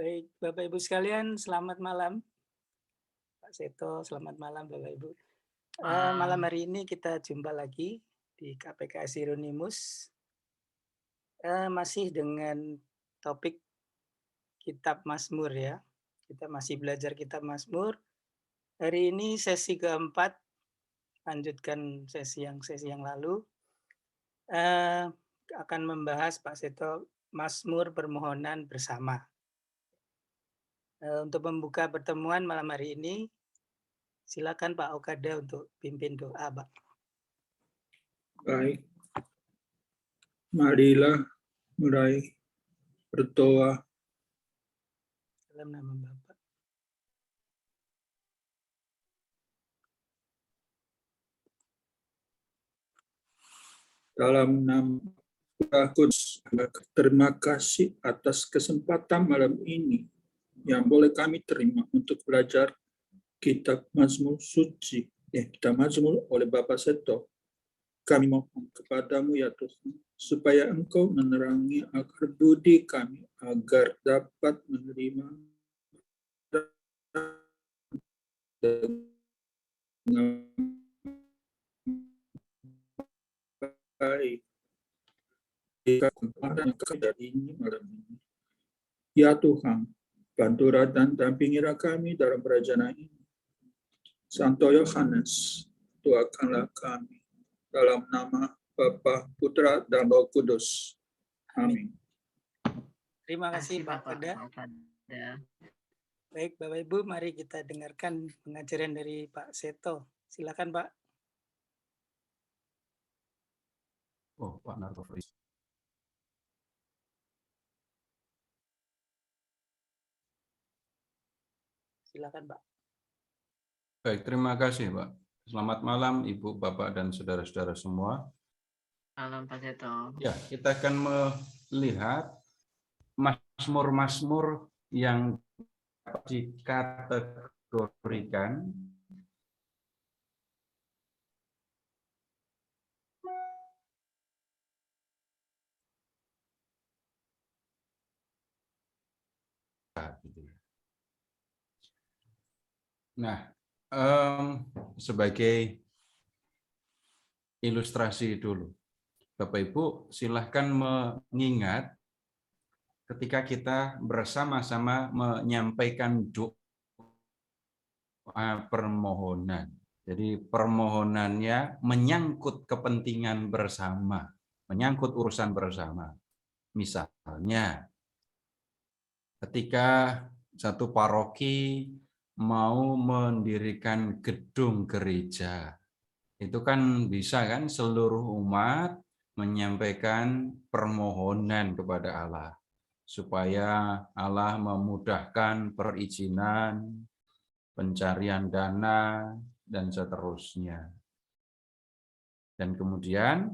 Baik, Bapak Ibu sekalian, selamat malam. Pak Seto, selamat malam Bapak Ibu. Malam hari ini kita jumpa lagi di KPKS Hieronymus, masih dengan topik Kitab Mazmur ya. Kita masih belajar Kitab Mazmur. Hari ini sesi keempat, lanjutkan sesi yang lalu. Akan membahas Pak Seto Mazmur permohonan bersama. Untuk membuka pertemuan malam hari ini, silakan Pak Okada untuk pimpin doa, Pak. Baik, marilah mulai berdoa. Dalam nama Bapa. Dalam nama Kudus, terima kasih atas kesempatan malam ini yang boleh kami terima untuk belajar Kitab Mazmur Suci, Kitab Mazmur oleh Bapak Seto. Kami mohon kepadamu ya Tuhan, supaya Engkau menerangi akar budi kami agar dapat menerima dengan baik yang dari ini malam ini. Ya Tuhan, bantu dan dampingilah kami dalam perjalanan ini. Santo Yohanes, doakanlah kami dalam nama Bapa, Putra, dan Roh Kudus. Amin. Terima kasih Pak Okada. Baik, Bapak Ibu, mari kita dengarkan pengajaran dari Pak Seto. Silakan, Pak. Oh, Pak Narkovis. Silakan, Pak. Baik, terima kasih, Pak. Selamat malam, Ibu, Bapak, dan saudara-saudara semua. Malam, Pak Seto. Ya, kita akan melihat mazmur-mazmur yang dikategorikan Nah, sebagai ilustrasi dulu, Bapak Ibu silahkan mengingat ketika kita bersama-sama menyampaikan doa permohonan. Jadi permohonannya menyangkut kepentingan bersama, menyangkut urusan bersama. Misalnya, ketika satu paroki mau mendirikan gedung gereja, itu kan bisa kan seluruh umat menyampaikan permohonan kepada Allah supaya Allah memudahkan perizinan, pencarian dana, dan seterusnya. Dan kemudian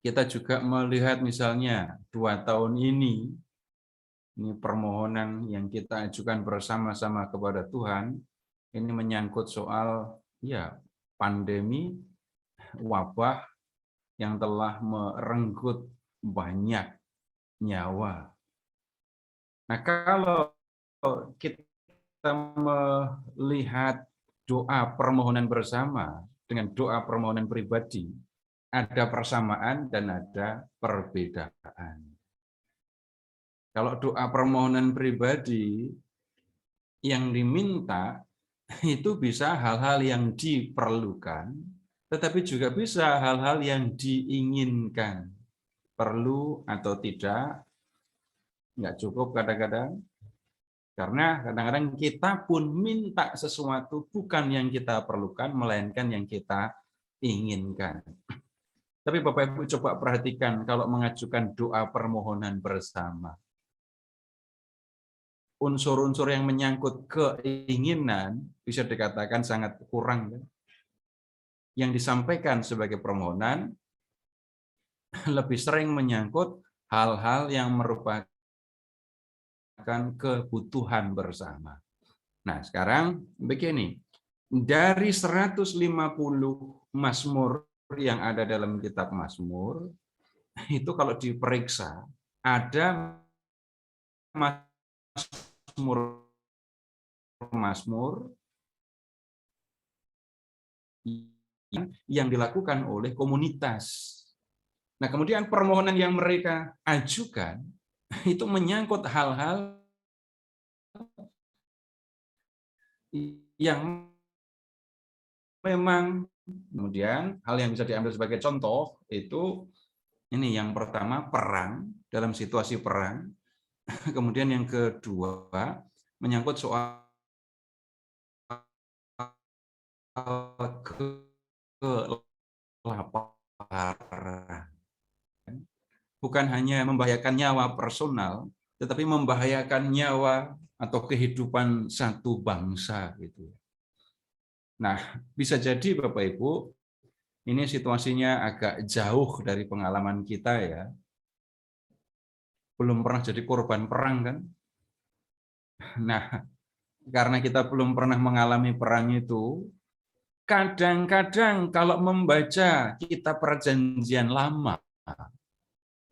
kita juga melihat misalnya 2 tahun ini permohonan yang kita ajukan bersama-sama kepada Tuhan, ini menyangkut soal pandemi, wabah yang telah merenggut banyak nyawa. Nah, kalau kita melihat doa permohonan bersama dengan doa permohonan pribadi, ada persamaan dan ada perbedaan. Kalau doa permohonan pribadi yang diminta itu bisa hal-hal yang diperlukan, tetapi juga bisa hal-hal yang diinginkan. Perlu atau tidak, nggak cukup kadang-kadang. Karena kadang-kadang kita pun minta sesuatu bukan yang kita perlukan, melainkan yang kita inginkan. Tapi Bapak Ibu coba perhatikan kalau mengajukan doa permohonan bersama. Unsur-unsur yang menyangkut keinginan bisa dikatakan sangat kurang. Yang disampaikan sebagai permohonan lebih sering menyangkut hal-hal yang merupakan kebutuhan bersama. Nah, sekarang begini, dari 150 mazmur yang ada dalam kitab Mazmur, itu kalau diperiksa, ada Mazmur yang dilakukan oleh komunitas. Nah, kemudian permohonan yang mereka ajukan itu menyangkut hal-hal yang memang, kemudian hal yang bisa diambil sebagai contoh itu ini yang pertama, perang, dalam situasi perang. Kemudian yang kedua menyangkut soal kelaparan. Bukan hanya membahayakan nyawa personal, tetapi membahayakan nyawa atau kehidupan satu bangsa gitu. Nah, bisa jadi Bapak Ibu, ini situasinya agak jauh dari pengalaman kita ya. Belum pernah jadi korban perang kan? Nah, karena kita belum pernah mengalami perang itu, kadang-kadang kalau membaca kitab Perjanjian Lama,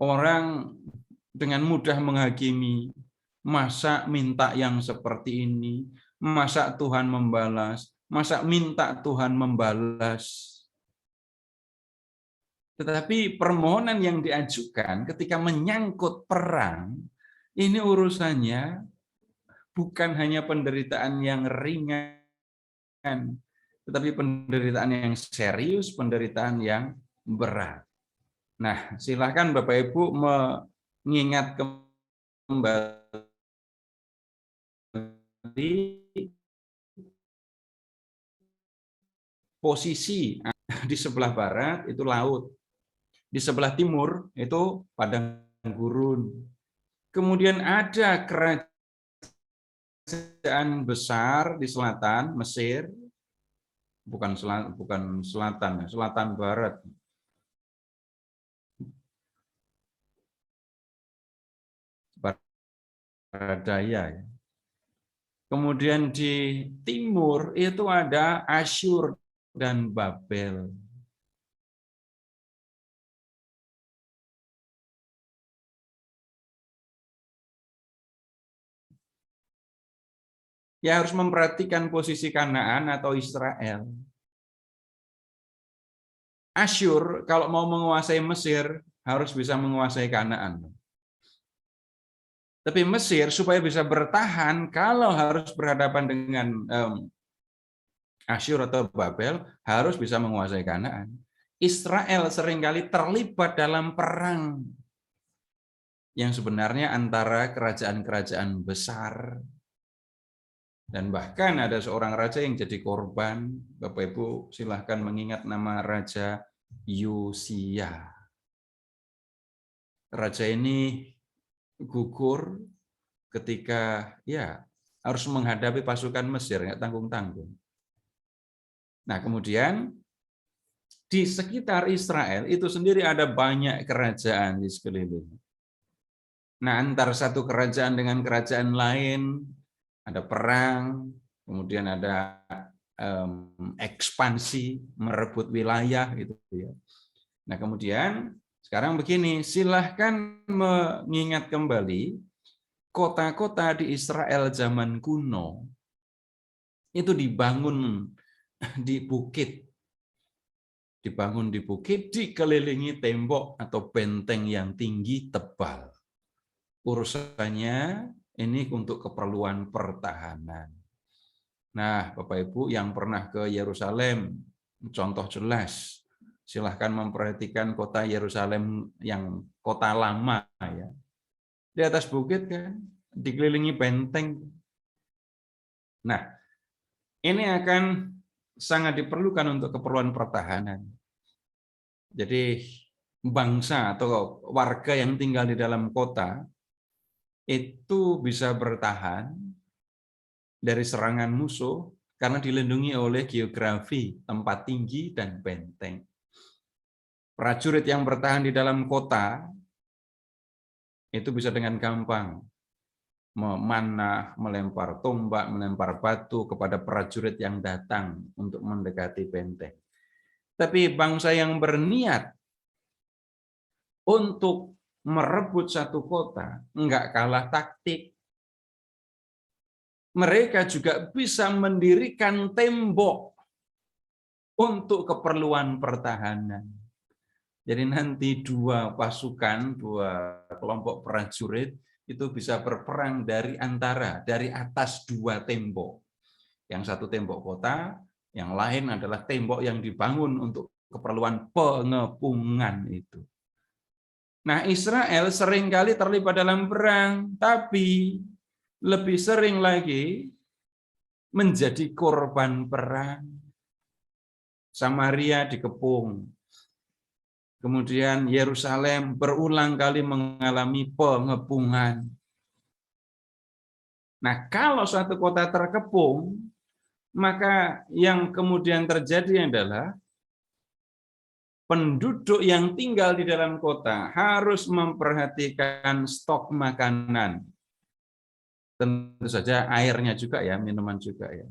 orang dengan mudah menghakimi, masa minta yang seperti ini, masa Tuhan membalas, masa minta Tuhan membalas. Tetapi permohonan yang diajukan ketika menyangkut perang, ini urusannya bukan hanya penderitaan yang ringan, tetapi penderitaan yang serius, penderitaan yang berat. Nah, silakan Bapak Ibu mengingat kembali posisi di sebelah barat itu laut, di sebelah timur itu padang gurun. Kemudian ada kerajaan besar di selatan, Mesir, bukan selatan, selatan barat. Barat daya ya. Kemudian di timur itu ada Asyur dan Babel. Ya harus memperhatikan posisi Kanaan atau Israel. Asyur kalau mau menguasai Mesir harus bisa menguasai Kanaan. Tapi Mesir supaya bisa bertahan kalau harus berhadapan dengan Asyur atau Babel harus bisa menguasai Kanaan. Israel seringkali terlibat dalam perang yang sebenarnya antara kerajaan-kerajaan besar. Dan bahkan ada seorang raja yang jadi korban. Bapak Ibu silahkan mengingat nama Raja Yosia. Raja ini gugur ketika ya harus menghadapi pasukan Mesir, nggak tanggung-tanggung. Nah, kemudian di sekitar Israel itu sendiri ada banyak kerajaan di sekeliling. Nah, antara satu kerajaan dengan kerajaan lain ada perang, kemudian ada ekspansi, merebut wilayah gitu ya. Nah, kemudian sekarang begini, silahkan mengingat kembali kota-kota di Israel zaman kuno itu dibangun di bukit. Dibangun di bukit, dikelilingi tembok atau benteng yang tinggi tebal. Urusannya ini untuk keperluan pertahanan. Nah, Bapak Ibu yang pernah ke Yerusalem, contoh jelas, silahkan memperhatikan kota Yerusalem yang kota lama ya. Di atas bukit kan, dikelilingi benteng. Nah, ini akan sangat diperlukan untuk keperluan pertahanan. Jadi bangsa atau warga yang tinggal di dalam kota itu bisa bertahan dari serangan musuh karena dilindungi oleh geografi, tempat tinggi, dan benteng. Prajurit yang bertahan di dalam kota itu bisa dengan gampang memanah, melempar tombak, melempar batu kepada prajurit yang datang untuk mendekati benteng. Tapi bangsa yang berniat untuk merebut satu kota enggak kalah taktik. mereka juga bisa mendirikan tembok untuk keperluan pertahanan. Jadi nanti dua pasukan, dua kelompok prajurit itu bisa berperang dari atas dua tembok. Yang satu tembok kota, yang lain adalah tembok yang dibangun untuk keperluan pengepungan itu. Nah, Israel seringkali terlibat dalam perang, tapi lebih sering lagi menjadi korban perang. Samaria dikepung. Kemudian Yerusalem berulang kali mengalami pengepungan. Nah, kalau suatu kota terkepung, maka yang kemudian terjadi adalah penduduk yang tinggal di dalam kota harus memperhatikan stok makanan. Tentu saja airnya juga ya, minuman juga ya.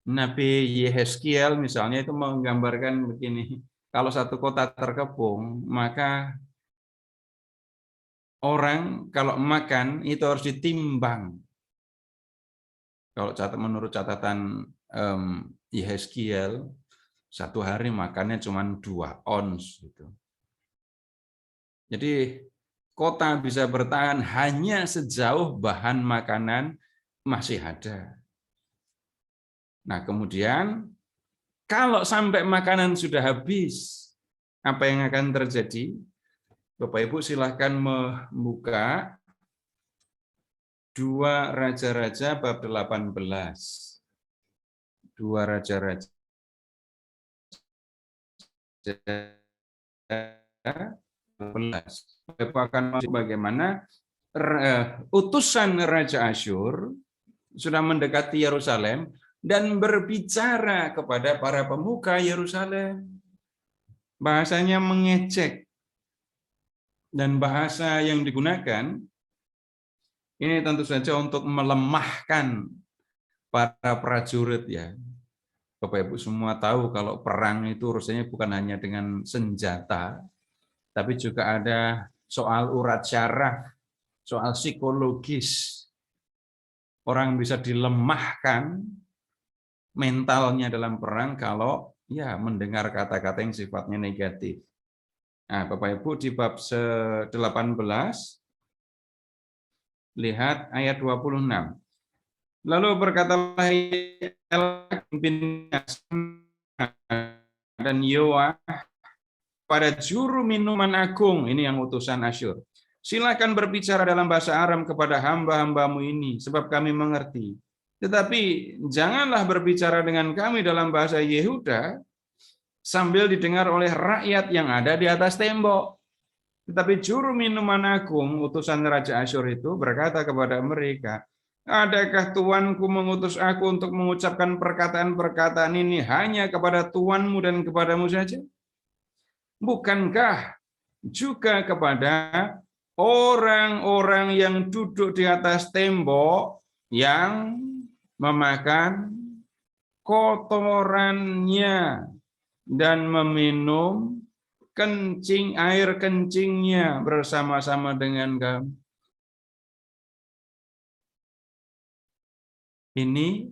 Nabi Yehezkiel misalnya itu menggambarkan begini, kalau satu kota terkepung, maka orang kalau makan itu harus ditimbang. Kalau menurut catatan Yehezkiel, satu hari makannya cuma 2 ons. Gitu. Jadi kota bisa bertahan hanya sejauh bahan makanan masih ada. Nah kemudian kalau sampai makanan sudah habis, apa yang akan terjadi? Bapak Ibu silahkan membuka 2 Raja-Raja bab 18. 2 Raja-Raja akan bagaimana utusan Raja Asyur sudah mendekati Yerusalem dan berbicara kepada para pemuka Yerusalem. Bahasanya mengejek. Dan bahasa yang digunakan ini tentu saja untuk melemahkan para prajurit ya. Bapak Ibu semua tahu kalau perang itu urusannya bukan hanya dengan senjata, tapi juga ada soal urat syaraf, soal psikologis. Orang bisa dilemahkan mentalnya dalam perang kalau ya mendengar kata-kata yang sifatnya negatif. Nah, Bapak Ibu di bab 18 lihat ayat 26. Lalu berkatalah dan Yoah pada juru minuman agung, ini yang utusan Asyur. Silakan berbicara dalam bahasa Aram kepada hamba-hambamu ini, sebab kami mengerti. Tetapi janganlah berbicara dengan kami dalam bahasa Yehuda, sambil didengar oleh rakyat yang ada di atas tembok. Tetapi juru minuman agung, utusan Raja Asyur itu berkata kepada mereka, adakah tuanku mengutus aku untuk mengucapkan perkataan-perkataan ini hanya kepada tuanmu dan kepadamu saja? Bukankah juga kepada orang-orang yang duduk di atas tembok yang memakan kotorannya dan meminum air kencingnya bersama-sama dengan kamu. Ini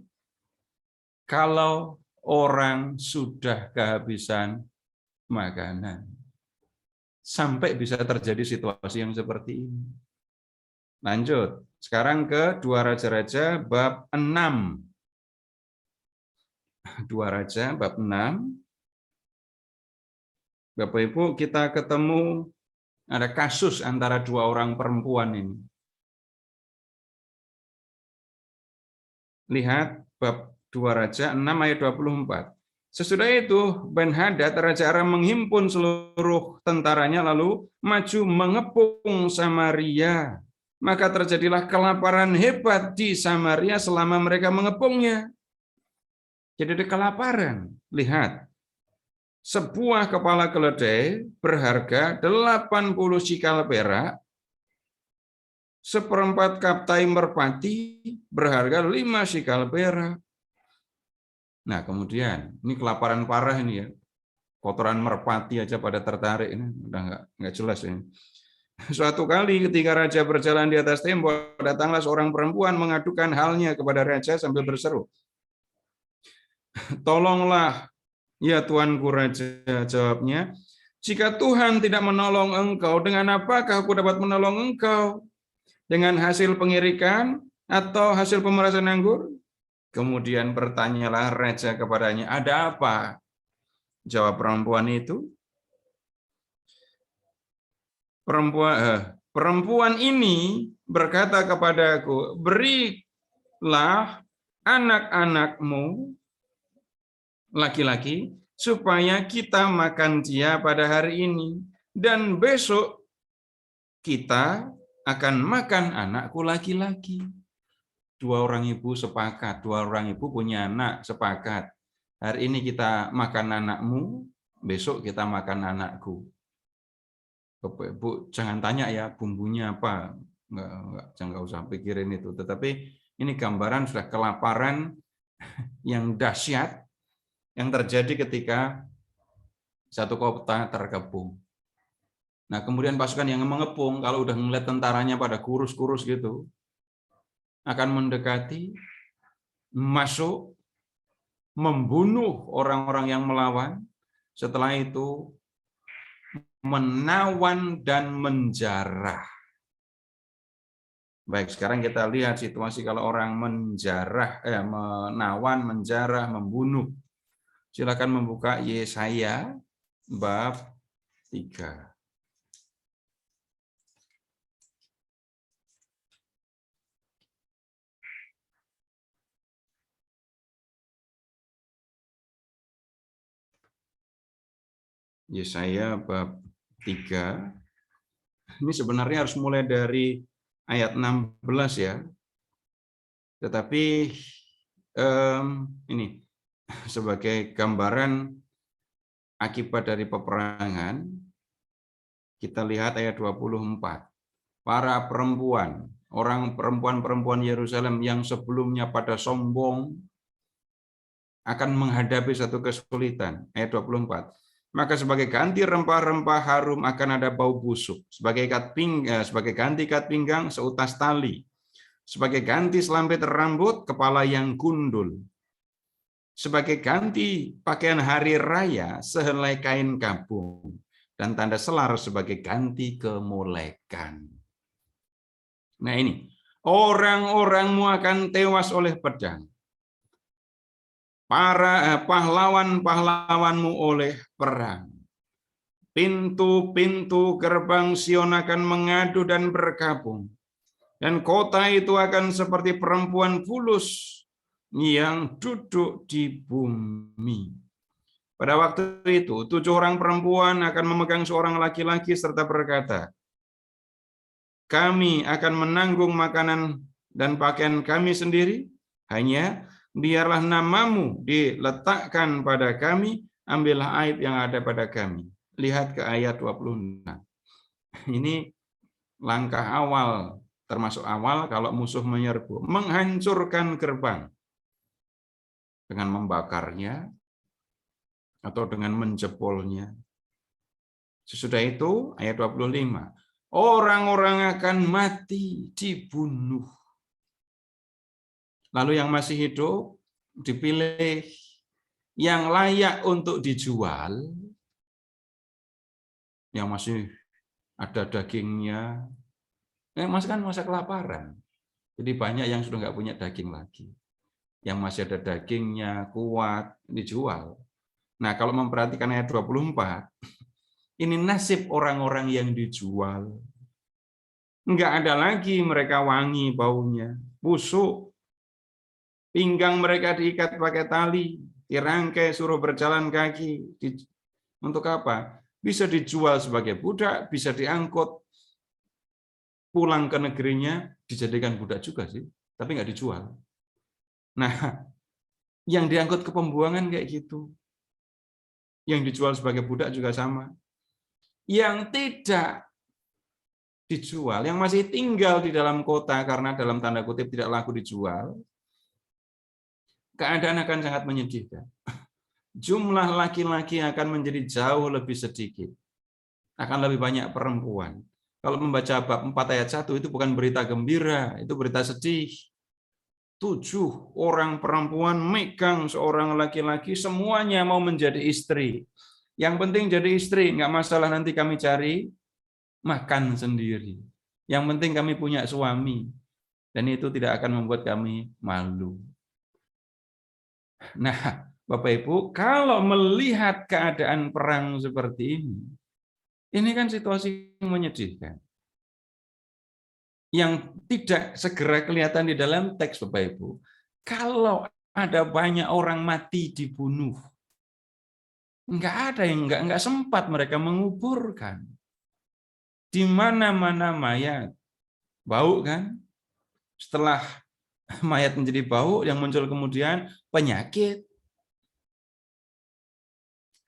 kalau orang sudah kehabisan makanan. Sampai bisa terjadi situasi yang seperti ini. Lanjut. Sekarang ke 2 Raja-Raja bab 6. 2 Raja bab 6. Bapak Ibu, kita ketemu ada kasus antara 2 orang perempuan ini. Lihat bab 2 Raja 6 ayat 24. Sesudah itu Ben-Hadad Raja Aram menghimpun seluruh tentaranya lalu maju mengepung Samaria. Maka terjadilah kelaparan hebat di Samaria selama mereka mengepungnya. Jadi ada kelaparan. Lihat. Sebuah kepala keledai berharga 80 sikal perak. 1/4 kaptai merpati berharga 5 sikal perak. Nah, kemudian ini kelaparan parah ini ya. Kotoran merpati aja pada tertarik ini, udah nggak jelas ini. Suatu kali ketika raja berjalan di atas tembok, datanglah seorang perempuan mengadukan halnya kepada raja sambil berseru, "Tolonglah, ya tuanku raja," jawabnya. "Jika Tuhan tidak menolong engkau, dengan apakah aku dapat menolong engkau? Dengan hasil pengirikan atau hasil pemerasan anggur?" Kemudian bertanyalah raja kepadanya, "Ada apa?" Jawab perempuan itu, Perempuan ini berkata kepadaku, "Berilah anak-anakmu laki-laki supaya kita makan dia pada hari ini, dan besok kita akan makan anakku laki-laki." Dua orang ibu sepakat, dua orang ibu punya anak sepakat. Hari ini kita makan anakmu, besok kita makan anakku. Bapak Ibu jangan tanya ya bumbunya apa, jangan usah pikirin itu. Tetapi ini gambaran sudah kelaparan yang dahsyat yang terjadi ketika satu kota terkepung. Nah kemudian pasukan yang mengepung kalau udah ngeliat tentaranya pada kurus-kurus gitu, akan mendekati, masuk, membunuh orang-orang yang melawan. Setelah itu menawan dan menjarah. Baik, sekarang kita lihat situasi kalau orang menawan, menjarah, membunuh. Silakan membuka Yesaya bab 3. Yesaya bab 3. Ini sebenarnya harus mulai dari ayat 16 ya. Tetapi ini sebagai gambaran akibat dari peperangan, kita lihat ayat 24. Para perempuan, orang perempuan-perempuan Yerusalem yang sebelumnya pada sombong akan menghadapi satu kesulitan. Ayat 24. Maka sebagai ganti rempah-rempah harum akan ada bau busuk. Sebagai ganti ikat pinggang seutas tali. Sebagai ganti selampet rambut, kepala yang gundul. Sebagai ganti pakaian hari raya, sehelai kain kabung. Dan tanda selar sebagai ganti kemolekan. Nah ini, orang-orangmu akan tewas oleh pedang. Para pahlawan-pahlawanmu oleh perang. Pintu-pintu gerbang Sion akan mengadu dan berkabung. Dan kota itu akan seperti perempuan fulus yang duduk di bumi. Pada waktu itu, 7 orang perempuan akan memegang seorang laki-laki serta berkata, "Kami akan menanggung makanan dan pakaian kami sendiri, hanya biarlah namamu diletakkan pada kami, ambillah aib yang ada pada kami." Lihat ke ayat 26. Ini langkah awal, termasuk awal kalau musuh menyerbu. Menghancurkan gerbang dengan membakarnya atau dengan menjebolnya. Sesudah itu, ayat 25. Orang-orang akan mati, dibunuh. Lalu yang masih hidup dipilih yang layak untuk dijual, yang masih ada dagingnya. Mas kan masa kelaparan. Jadi banyak yang sudah nggak punya daging lagi. Yang masih ada dagingnya, kuat, dijual. Nah, kalau memperhatikan ayat 24, ini nasib orang-orang yang dijual. Nggak ada lagi mereka wangi baunya, busuk. Pinggang mereka diikat pakai tali, dirangkai suruh berjalan kaki. Untuk apa? Bisa dijual sebagai budak, bisa diangkut pulang ke negerinya, dijadikan budak juga sih, tapi nggak dijual. Nah, yang diangkut ke pembuangan kayak gitu. Yang dijual sebagai budak juga sama. Yang tidak dijual, yang masih tinggal di dalam kota karena dalam tanda kutip tidak laku dijual, keadaan akan sangat menyedihkan. Jumlah laki-laki akan menjadi jauh lebih sedikit. Akan lebih banyak perempuan. Kalau membaca bab 4 ayat 1 itu bukan berita gembira, itu berita sedih. 7 orang perempuan megang seorang laki-laki, semuanya mau menjadi istri. Yang penting jadi istri, nggak masalah nanti kami cari makan sendiri. Yang penting kami punya suami. Dan itu tidak akan membuat kami malu. Nah, Bapak Ibu, kalau melihat keadaan perang seperti ini kan situasi yang menyedihkan. Yang tidak segera kelihatan di dalam teks, Bapak Ibu. Kalau ada banyak orang mati dibunuh, nggak ada yang nggak sempat mereka menguburkan. Di mana-mana mayat, bau kan? Setelah mayat menjadi bau, yang muncul kemudian penyakit.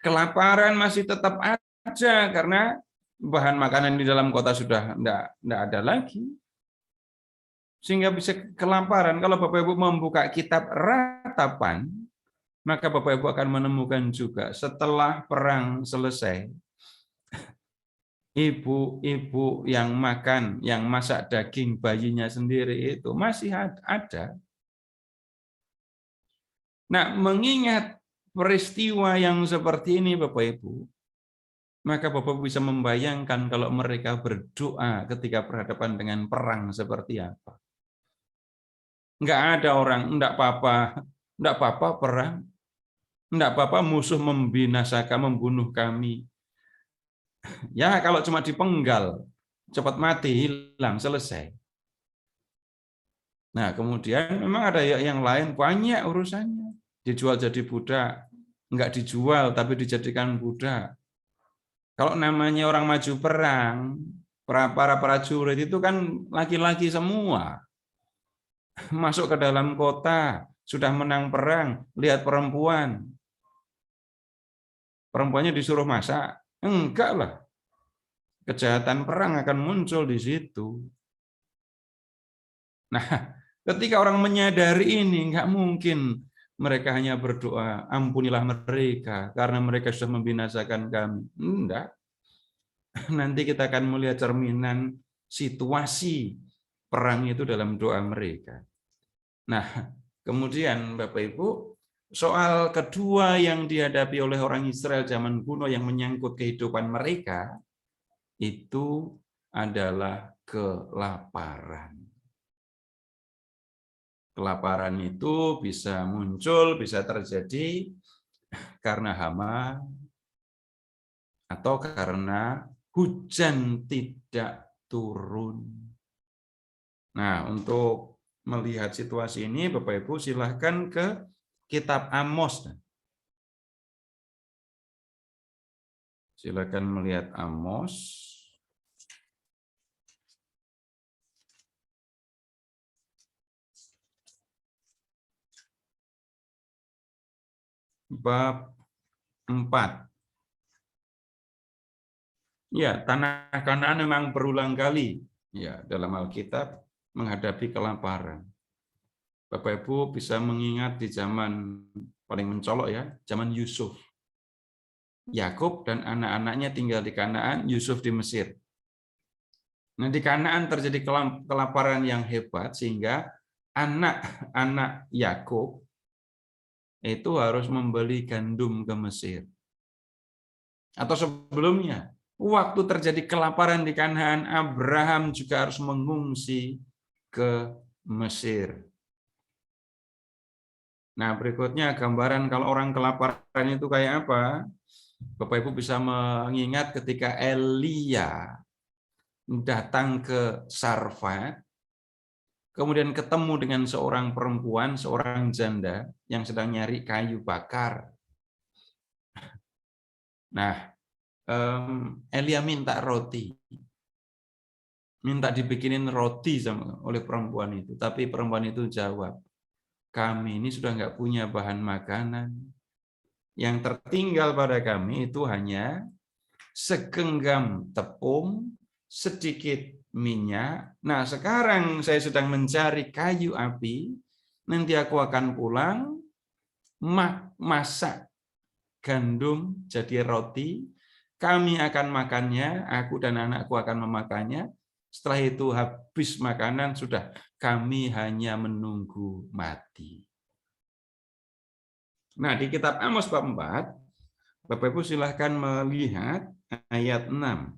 Kelaparan masih tetap ada karena bahan makanan di dalam kota sudah enggak ada lagi. Sehingga bisa kelaparan. Kalau Bapak Ibu membuka kitab Ratapan, maka Bapak Ibu akan menemukan juga setelah perang selesai, ibu-ibu yang makan, yang masak daging bayinya sendiri itu masih ada. Nah, mengingat peristiwa yang seperti ini Bapak Ibu, maka Bapak Ibu bisa membayangkan kalau mereka berdoa ketika berhadapan dengan perang seperti apa. Enggak ada orang, enggak apa-apa perang, enggak apa-apa musuh membinasakan, membunuh kami. Ya kalau cuma dipenggal, cepat mati, hilang, selesai. Nah kemudian memang ada yang lain banyak urusannya. Dijual jadi budak, enggak dijual tapi dijadikan budak. Kalau namanya orang maju perang, para prajurit itu kan laki-laki semua. Masuk ke dalam kota, sudah menang perang, lihat perempuan. Perempuannya disuruh masak? Enggak lah. Kejahatan perang akan muncul di situ. Nah, ketika orang menyadari ini, enggak mungkin mereka hanya berdoa, ampunilah mereka, karena mereka sudah membinasakan kami. Enggak. Nanti kita akan melihat cerminan situasi perang itu dalam doa mereka. Nah, kemudian Bapak Ibu, soal kedua yang dihadapi oleh orang Israel zaman kuno yang menyangkut kehidupan mereka, itu adalah kelaparan. Kelaparan itu bisa muncul, bisa terjadi karena hama, atau karena hujan tidak turun. Nah, untuk melihat situasi ini, Bapak Ibu silahkan ke kitab Amos. Silakan melihat Amos. Bab 4. Ya, tanah Kanaan memang berulang kali ya dalam Alkitab menghadapi kelaparan. Bapak Ibu bisa mengingat di zaman paling mencolok ya, zaman Yusuf. Yakub dan anak-anaknya tinggal di Kanaan, Yusuf di Mesir. Nah, di Kanaan terjadi kelaparan yang hebat sehingga anak-anak Yakub itu harus membeli gandum ke Mesir. Atau sebelumnya, waktu terjadi kelaparan di Kanaan, Abraham juga harus mengungsi ke Mesir. Nah, berikutnya gambaran kalau orang kelaparan itu kayak apa? Bapak Ibu bisa mengingat ketika Elia datang ke Sarfat, kemudian ketemu dengan seorang perempuan, seorang janda yang sedang nyari kayu bakar. Nah, Elia minta roti. Minta dibikinin roti oleh perempuan itu. Tapi perempuan itu jawab, kami ini sudah nggak punya bahan makanan. Yang tertinggal pada kami itu hanya segenggam tepung, sedikit minyak. Nah, sekarang saya sedang mencari kayu api. Nanti aku akan pulang, masak gandum jadi roti. kami akan makannya, aku dan anakku akan memakannya. Setelah itu habis makanan, sudah kami hanya menunggu mati. Nah, di kitab Amos bab 4, Bapak Ibu silahkan melihat ayat 6.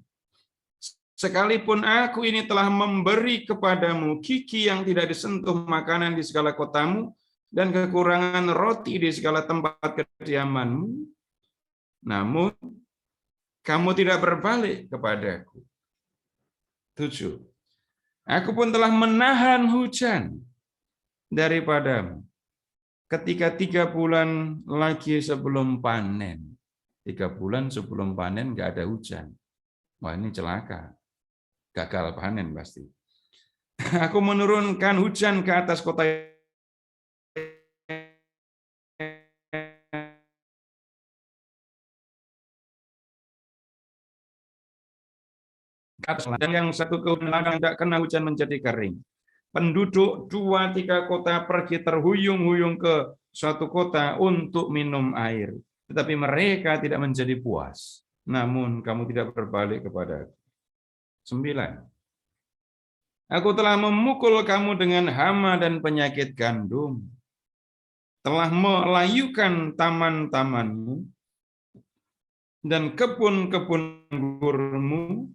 Sekalipun aku ini telah memberi kepadamu gigi yang tidak disentuh makanan di segala kotamu, dan kekurangan roti di segala tempat kediamanmu, namun kamu tidak berbalik kepadaku. 7. Aku pun telah menahan hujan daripadamu ketika 3 bulan lagi sebelum panen. 3 bulan sebelum panen nggak ada hujan. Wah, ini celaka. Gagal panen pasti. Aku menurunkan hujan ke atas kota dan yang satu keundangan tidak kena hujan menjadi kering. Penduduk 2-3 kota pergi terhuyung-huyung ke suatu kota untuk minum air. Tetapi mereka tidak menjadi puas. Namun kamu tidak berbalik kepada aku. 9. Aku telah memukul kamu dengan hama dan penyakit gandum. Telah melayukan taman-tamanmu dan kebun-kebun anggurmu,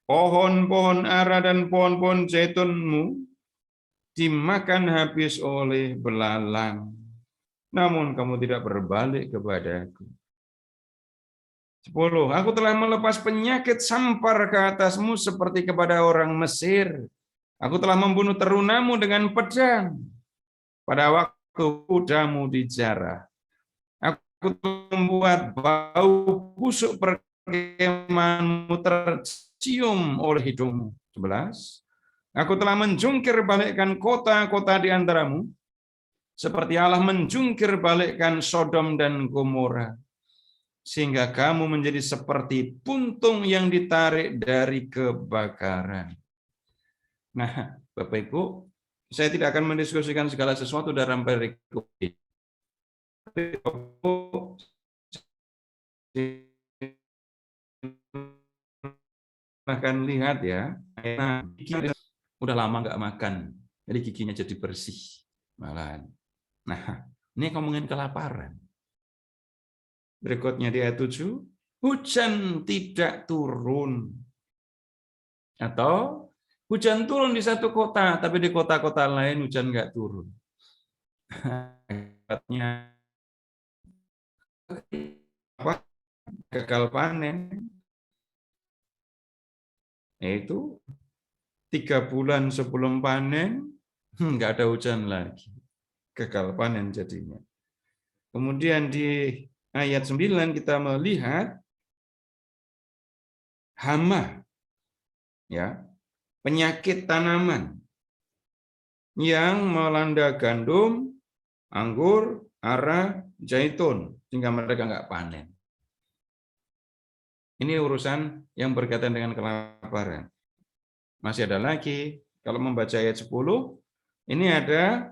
pohon-pohon ara dan pohon-pohon zaitunmu dimakan habis oleh belalang. Namun kamu tidak berbalik kepadaku. 10. Aku telah melepas penyakit sampar ke atasmu seperti kepada orang Mesir. Aku telah membunuh terunamu dengan pedang pada waktu kudamu dijarah. Aku telah membuat bau busuk perkemahanmu tercium oleh hidungmu. 11. Aku telah menjungkir balikkan kota-kota di antaramu, seperti Allah menjungkir balikkan Sodom dan Gomora, sehingga kamu menjadi seperti puntung yang ditarik dari kebakaran. Nah, Bapak Ibu, saya tidak akan mendiskusikan segala sesuatu dalam perikop ini. Bahkan lihat ya, nah, udah lama nggak makan, jadi giginya jadi bersih malahan. Nah, ini ngomongin kelaparan. Berikutnya di ayat 7, hujan tidak turun. Atau hujan turun di satu kota, tapi di kota-kota lain hujan nggak turun. Gagal panen. Itu 3 bulan sebelum panen, nggak ada hujan lagi. Gagal panen jadinya. Kemudian di ayat 9 kita melihat hama, ya, penyakit tanaman yang melanda gandum, anggur, ara, zaitun, sehingga mereka nggak panen. Ini urusan yang berkaitan dengan kelaparan. Masih ada lagi, kalau membaca ayat 10, ini ada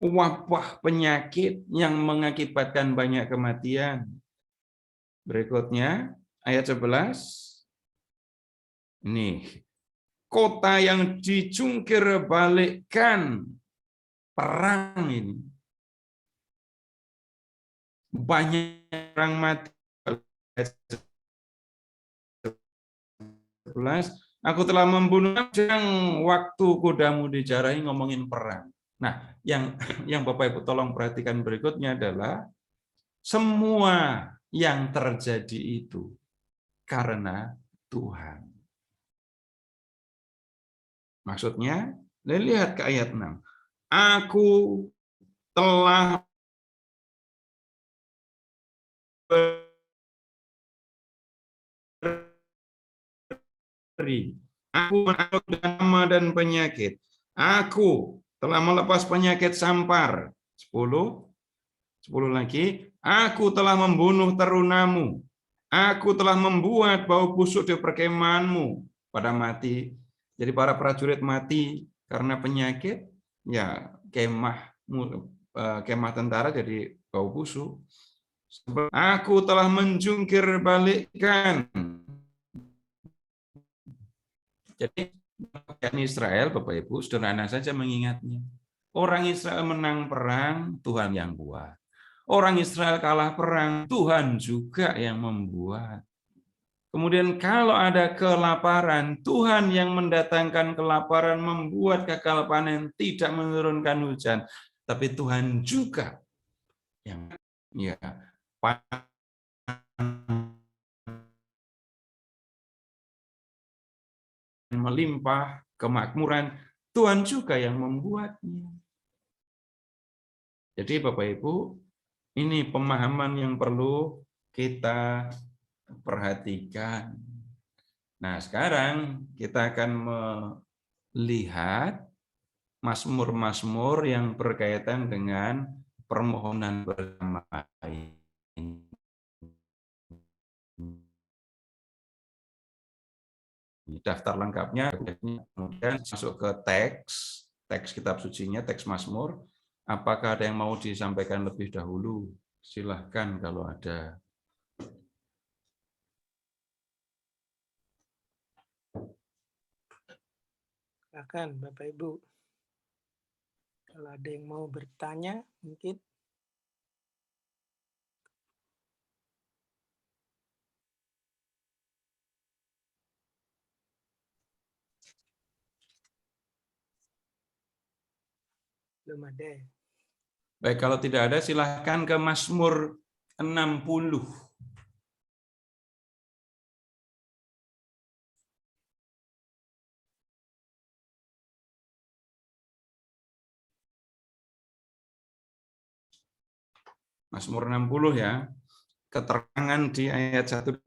wabah penyakit yang mengakibatkan banyak kematian. Berikutnya, ayat 11. Ini, kota yang dijungkir balikkan perang ini. Banyak orang mati. 11, aku telah membunuh yang waktu kudamu dijarahi, ngomongin perang. Nah, yang Bapak Ibu tolong perhatikan berikutnya adalah semua yang terjadi itu karena Tuhan. Maksudnya, lihat ke ayat 6. Aku telah aku menangkap hama dan penyakit. Aku telah melepas penyakit sampar. 10 lagi. Aku telah membunuh terunamu. Aku telah membuat bau busuk di perkemahanmu pada mati. Jadi para prajurit mati karena penyakit, ya kemah tentara jadi bau busuk. Aku telah menjungkir balikkan. Jadi Israel, Bapak Ibu, sederhana saja mengingatnya. Orang Israel menang perang, Tuhan yang buat. Orang Israel kalah perang, Tuhan juga yang membuat. Kemudian kalau ada kelaparan, Tuhan yang mendatangkan kelaparan, membuat gagal panen, tidak menurunkan hujan. Tapi Tuhan juga yang melimpah, kemakmuran, Tuhan juga yang membuatnya. Jadi Bapak Ibu, ini pemahaman yang perlu kita perhatikan. Nah, sekarang kita akan melihat mazmur-mazmur yang berkaitan dengan permohonan berdamai. Daftar lengkapnya, kemudian masuk ke teks kitab sucinya, teks Mazmur. Apakah ada yang mau disampaikan lebih dahulu? Silahkan kalau ada. Silakan Bapak Ibu. Kalau ada yang mau bertanya, mungkin. Belum ada. Baik, kalau tidak ada silahkan ke Mazmur 60. Mazmur 60 ya. Keterangan di ayat 1-2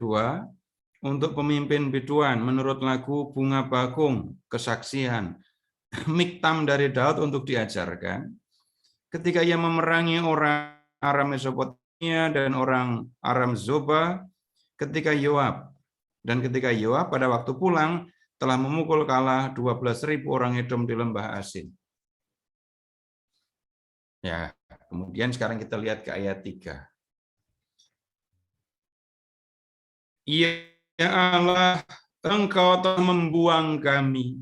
untuk pemimpin biduan menurut lagu Bunga Bakung, kesaksian. Miktam dari Daud untuk diajarkan. Ketika ia memerangi orang Aram Mesopotamia dan orang Aram Zoba, ketika Yoab pada waktu pulang telah memukul kalah 12.000 orang Edom di lembah Asin. Ya, kemudian sekarang kita lihat ke ayat 3. Ya Allah, Engkau telah membuang kami,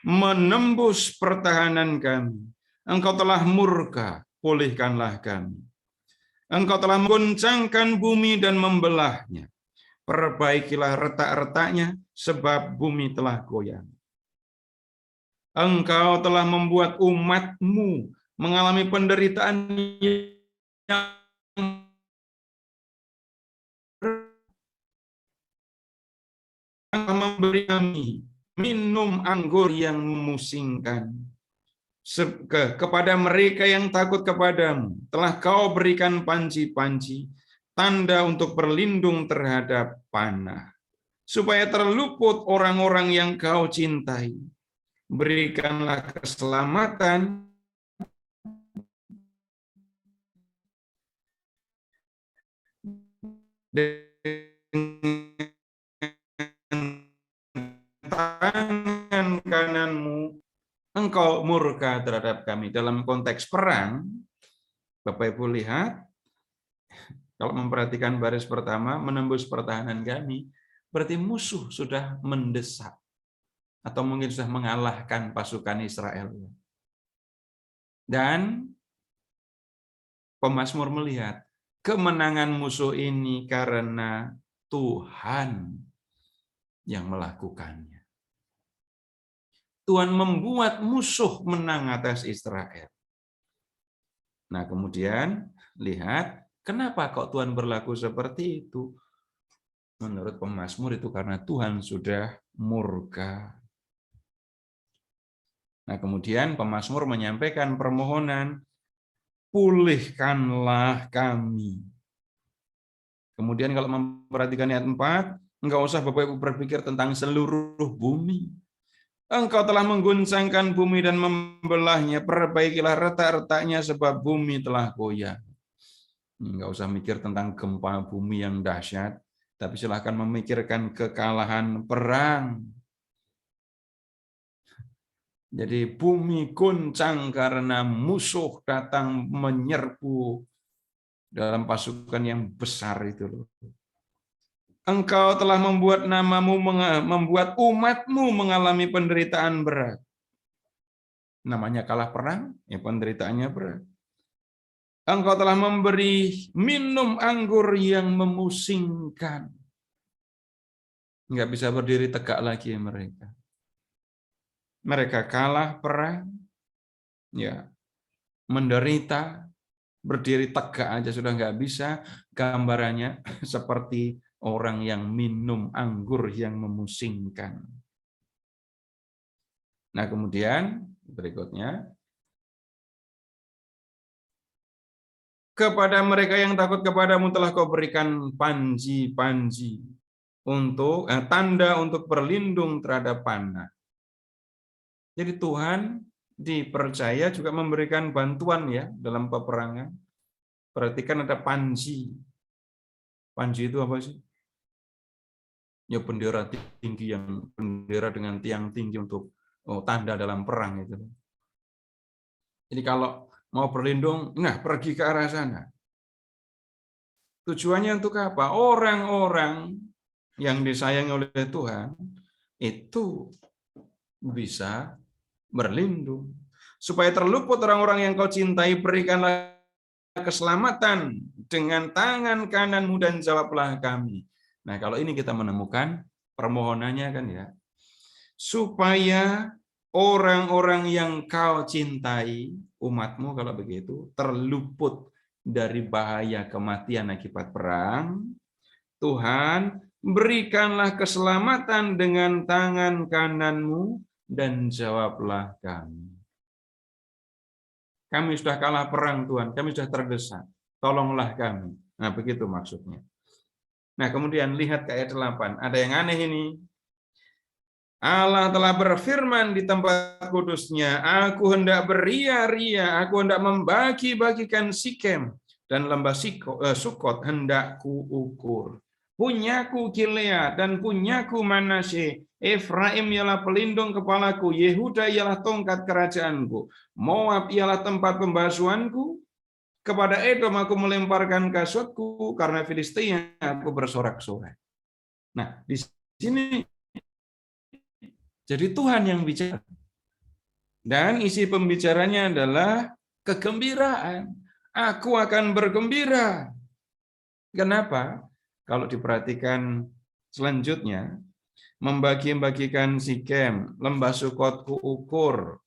menembus pertahanan kami. Engkau telah murka, pulihkanlah kami. Engkau telah menggoncangkan bumi dan membelahnya. Perbaikilah retak-retaknya, sebab bumi telah goyang. Engkau telah membuat umat-Mu mengalami penderitaan yang memberi kami minum anggur yang memusingkan. Kepada mereka yang takut kepadamu, telah Kau berikan panci-panci, tanda untuk berlindung terhadap panah, supaya terluput orang-orang yang Kau cintai. Berikanlah keselamatan tangan kananmu, Engkau murka terhadap kami. Dalam konteks perang, Bapak Ibu lihat, kalau memperhatikan baris pertama, menembus pertahanan kami, berarti musuh sudah mendesak, atau mungkin sudah mengalahkan pasukan Israel. Dan pemazmur melihat, kemenangan musuh ini karena Tuhan yang melakukannya. Tuhan membuat musuh menang atas Israel. Nah, kemudian lihat, kenapa kok Tuhan berlaku seperti itu? Menurut pemazmur itu karena Tuhan sudah murka. Nah, kemudian pemazmur menyampaikan permohonan, pulihkanlah kami. Kemudian kalau memperhatikan ayat 4, enggak usah Bapak Ibu berpikir tentang seluruh bumi. Engkau telah mengguncangkan bumi dan membelahnya, perbaikilah retak-retaknya sebab bumi telah goyang. Enggak usah mikir tentang gempa bumi yang dahsyat, tapi silahkan memikirkan kekalahan perang. Jadi bumi goncang karena musuh datang menyerbu dalam pasukan yang besar itu loh. Engkau telah membuat membuat umatmu mengalami penderitaan berat. Namanya kalah perang, ya penderitaannya berat. Engkau telah memberi minum anggur yang memusingkan. Nggak bisa berdiri tegak lagi mereka. Mereka kalah perang, ya menderita, berdiri tegak aja sudah nggak bisa. Gambarannya seperti orang yang minum anggur yang memusingkan. Nah kemudian berikutnya, kepada mereka yang takut kepadamu telah kau berikan panji-panji untuk tanda untuk berlindung terhadap panah. Jadi Tuhan dipercaya juga memberikan bantuan ya dalam peperangan. Perhatikan ada panji. Panji itu apa sih? Ya bendera tinggi, yang bendera dengan tiang tinggi untuk tanda dalam perang itu. Jadi kalau mau berlindung, nah pergi ke arah sana. Tujuannya untuk apa? Orang-orang yang disayangi oleh Tuhan itu bisa berlindung. Supaya terluput orang-orang yang kau cintai, berikanlah keselamatan dengan tangan kananmu dan jawablah kami. Nah, kalau ini kita menemukan permohonannya kan ya. Supaya orang-orang yang kau cintai, umatmu kalau begitu, terluput dari bahaya kematian akibat perang. Tuhan, berikanlah keselamatan dengan tangan kananmu dan jawablah kami. Kami sudah kalah perang Tuhan, kami sudah terdesak. Tolonglah kami. Nah, begitu maksudnya. Nah, kemudian lihat ke ayat 8. Ada yang aneh ini. Allah telah berfirman di tempat kudusnya, aku hendak beria-ria, aku hendak membagi-bagikan Sikem dan lembah Sukot hendak kuukur. Punyaku Gilead dan punyaku Manasye, Efraim ialah pelindung kepalaku, Yehuda ialah tongkat kerajaanku, Moab ialah tempat pembasuhanku, kepada Edom aku melemparkan kasutku, karena Filistia aku bersorak-sorai. Nah, di sini jadi Tuhan yang bicara. Dan isi pembicaranya adalah kegembiraan. Aku akan bergembira. Kenapa? Kalau diperhatikan selanjutnya, membagi-bagikan Sikem, lembah Sukot kuukur,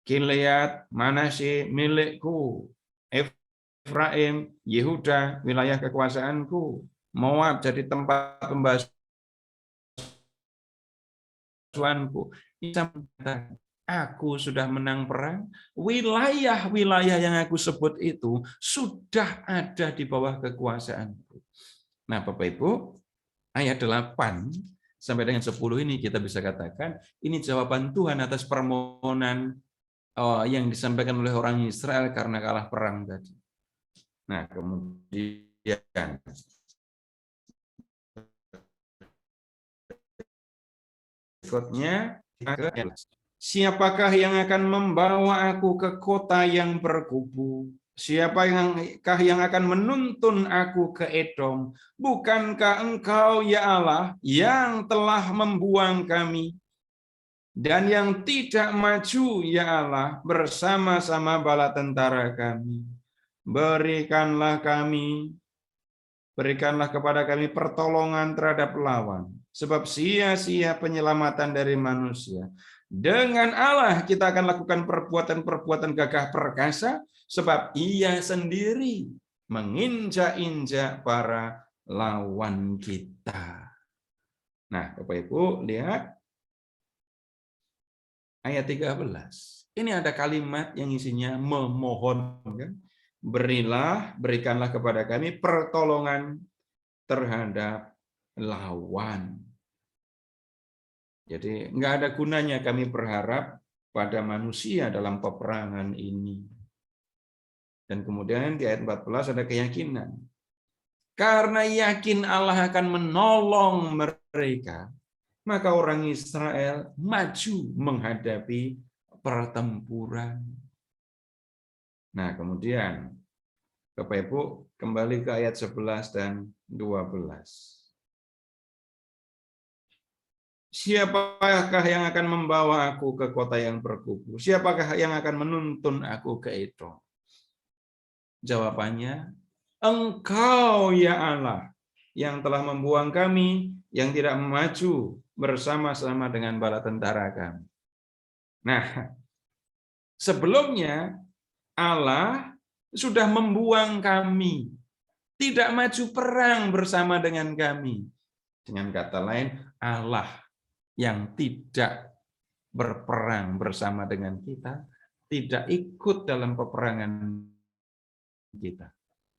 Gilead, Manasye milikku, Efraim, Yehuda, wilayah kekuasaanku, Moab jadi tempat pembasuhanku. Aku sudah menang perang, wilayah-wilayah yang aku sebut itu sudah ada di bawah kekuasaanku. Nah, Bapak Ibu, ayat 8 sampai dengan 10 ini kita bisa katakan ini jawaban Tuhan atas permohonan yang disampaikan oleh orang Israel karena kalah perang tadi. Nah, kemudian berikutnya, siapakah yang akan membawa aku ke kota yang berkubu? Siapakah yang akan menuntun aku ke Edom? Bukankah Engkau, ya Allah, yang telah membuang kami? Dan yang tidak maju, ya Allah, bersama-sama bala tentara kami. Berikanlah kepada kami pertolongan terhadap lawan. Sebab sia-sia penyelamatan dari manusia. Dengan Allah kita akan lakukan perbuatan-perbuatan gagah perkasa, sebab Ia sendiri menginjak-injak para lawan kita. Nah, Bapak Ibu, lihat ayat 13. Ini ada kalimat yang isinya memohon, kan? Berikanlah kepada kami pertolongan terhadap lawan. Jadi nggak ada gunanya kami berharap pada manusia dalam peperangan ini. Dan kemudian di ayat 14 ada keyakinan. Karena yakin Allah akan menolong mereka, maka orang Israel maju menghadapi pertempuran. Nah, kemudian Bapak Ibu, kembali ke ayat 11 dan 12. Siapakah yang akan membawa aku ke kota yang berkubu? Siapakah yang akan menuntun aku ke itu? Jawabannya, Engkau ya Allah, yang telah membuang kami, yang tidak maju bersama-sama dengan bala tentara kami. Nah, sebelumnya Allah sudah membuang kami, tidak maju perang bersama dengan kami. Dengan kata lain, Allah yang tidak berperang bersama dengan kita, tidak ikut dalam peperangan kita.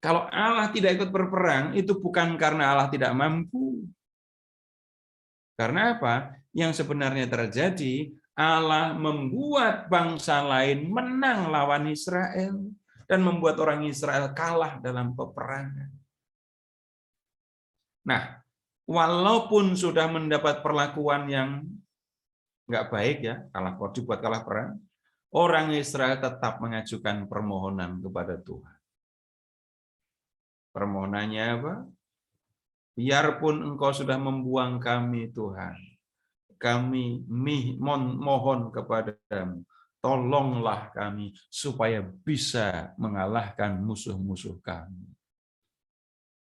Kalau Allah tidak ikut berperang, itu bukan karena Allah tidak mampu. Karena apa? Yang sebenarnya terjadi, Allah membuat bangsa lain menang lawan Israel dan membuat orang Israel kalah dalam peperangan. Nah, walaupun sudah mendapat perlakuan yang nggak baik ya, dibuat kalah perang, orang Israel tetap mengajukan permohonan kepada Tuhan. Permohonannya apa? Biarpun Engkau sudah membuang kami, Tuhan, kami mohon kepadamu, tolonglah kami supaya bisa mengalahkan musuh-musuh kami.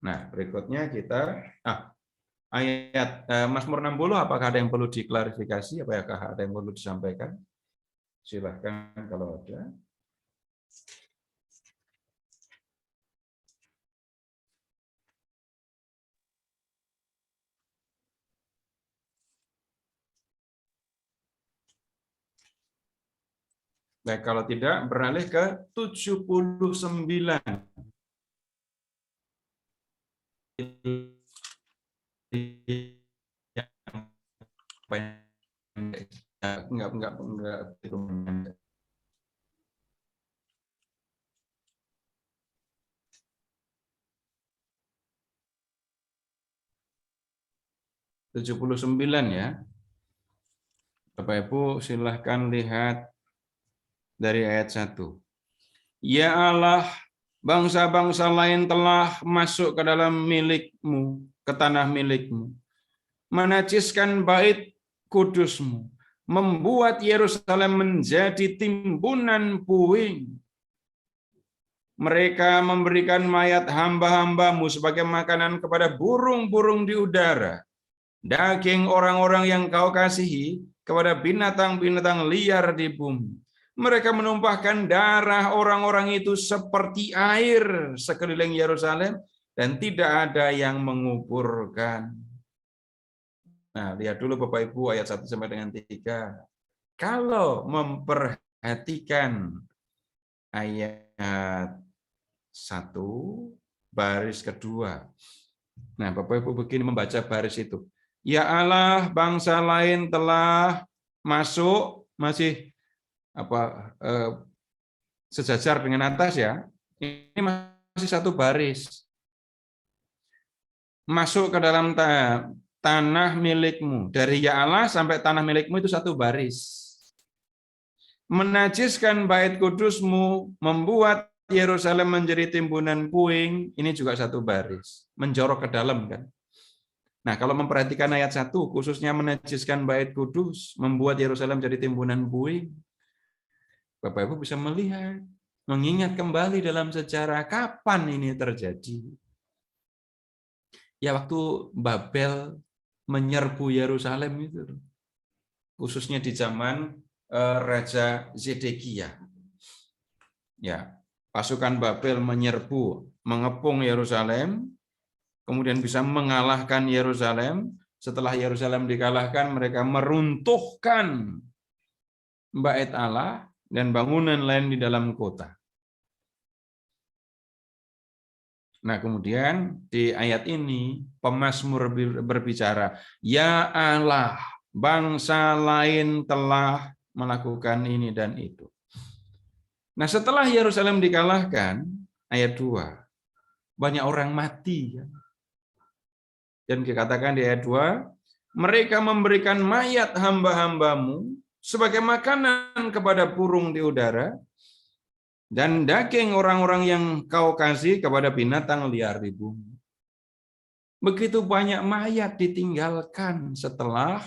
Nah, berikutnya kita ayat Mazmur 60, apakah ada yang perlu diklarifikasi? Apakah ada yang perlu disampaikan? Silahkan kalau ada. Baik, kalau tidak, beralih ke 79. Enggak. 79 ya. Bapak Ibu silahkan lihat dari ayat 1. Ya Allah, bangsa-bangsa lain telah masuk ke dalam milik-Mu, ke tanah milik-Mu, menajiskan bait kudus-Mu, membuat Yerusalem menjadi timbunan puing. Mereka memberikan mayat hamba-hamba-Mu sebagai makanan kepada burung-burung di udara, daging orang-orang yang Kau kasihi kepada binatang-binatang liar di bumi. Mereka menumpahkan darah orang-orang itu seperti air sekeliling Yerusalem dan tidak ada yang menguburkan. Nah, lihat dulu Bapak Ibu ayat 1 sampai dengan 3. Kalau memperhatikan ayat 1 baris kedua. Nah, Bapak Ibu begini membaca baris itu. Ya Allah, bangsa lain telah masuk, masih sejajar dengan atas ya. Ini masih satu baris. Masuk ke dalam tanah milik-Mu. Dari ya Allah sampai tanah milik-Mu itu satu baris. Menajiskan bait kudus-Mu, membuat Yerusalem menjadi timbunan puing, ini juga satu baris. Menjorok ke dalam kan. Nah, kalau memperhatikan ayat 1, khususnya menajiskan bait kudus, membuat Yerusalem jadi timbunan puing, Bapak Ibu bisa melihat, mengingat kembali dalam sejarah kapan ini terjadi. Ya waktu Babel menyerbu Yerusalem itu, khususnya di zaman Raja Zedekia. Ya, pasukan Babel menyerbu, mengepung Yerusalem, kemudian bisa mengalahkan Yerusalem. Setelah Yerusalem dikalahkan, mereka meruntuhkan bait Allah dan bangunan lain di dalam kota. Nah, kemudian di ayat ini pemazmur berbicara, ya Allah, bangsa lain telah melakukan ini dan itu. Nah, setelah Yerusalem dikalahkan, ayat 2, banyak orang mati. Dan dikatakan di ayat 2, mereka memberikan mayat hamba-hamba-Mu sebagai makanan kepada burung di udara, dan daging orang-orang yang kau kasih kepada binatang liar di bumi. Begitu banyak mayat ditinggalkan setelah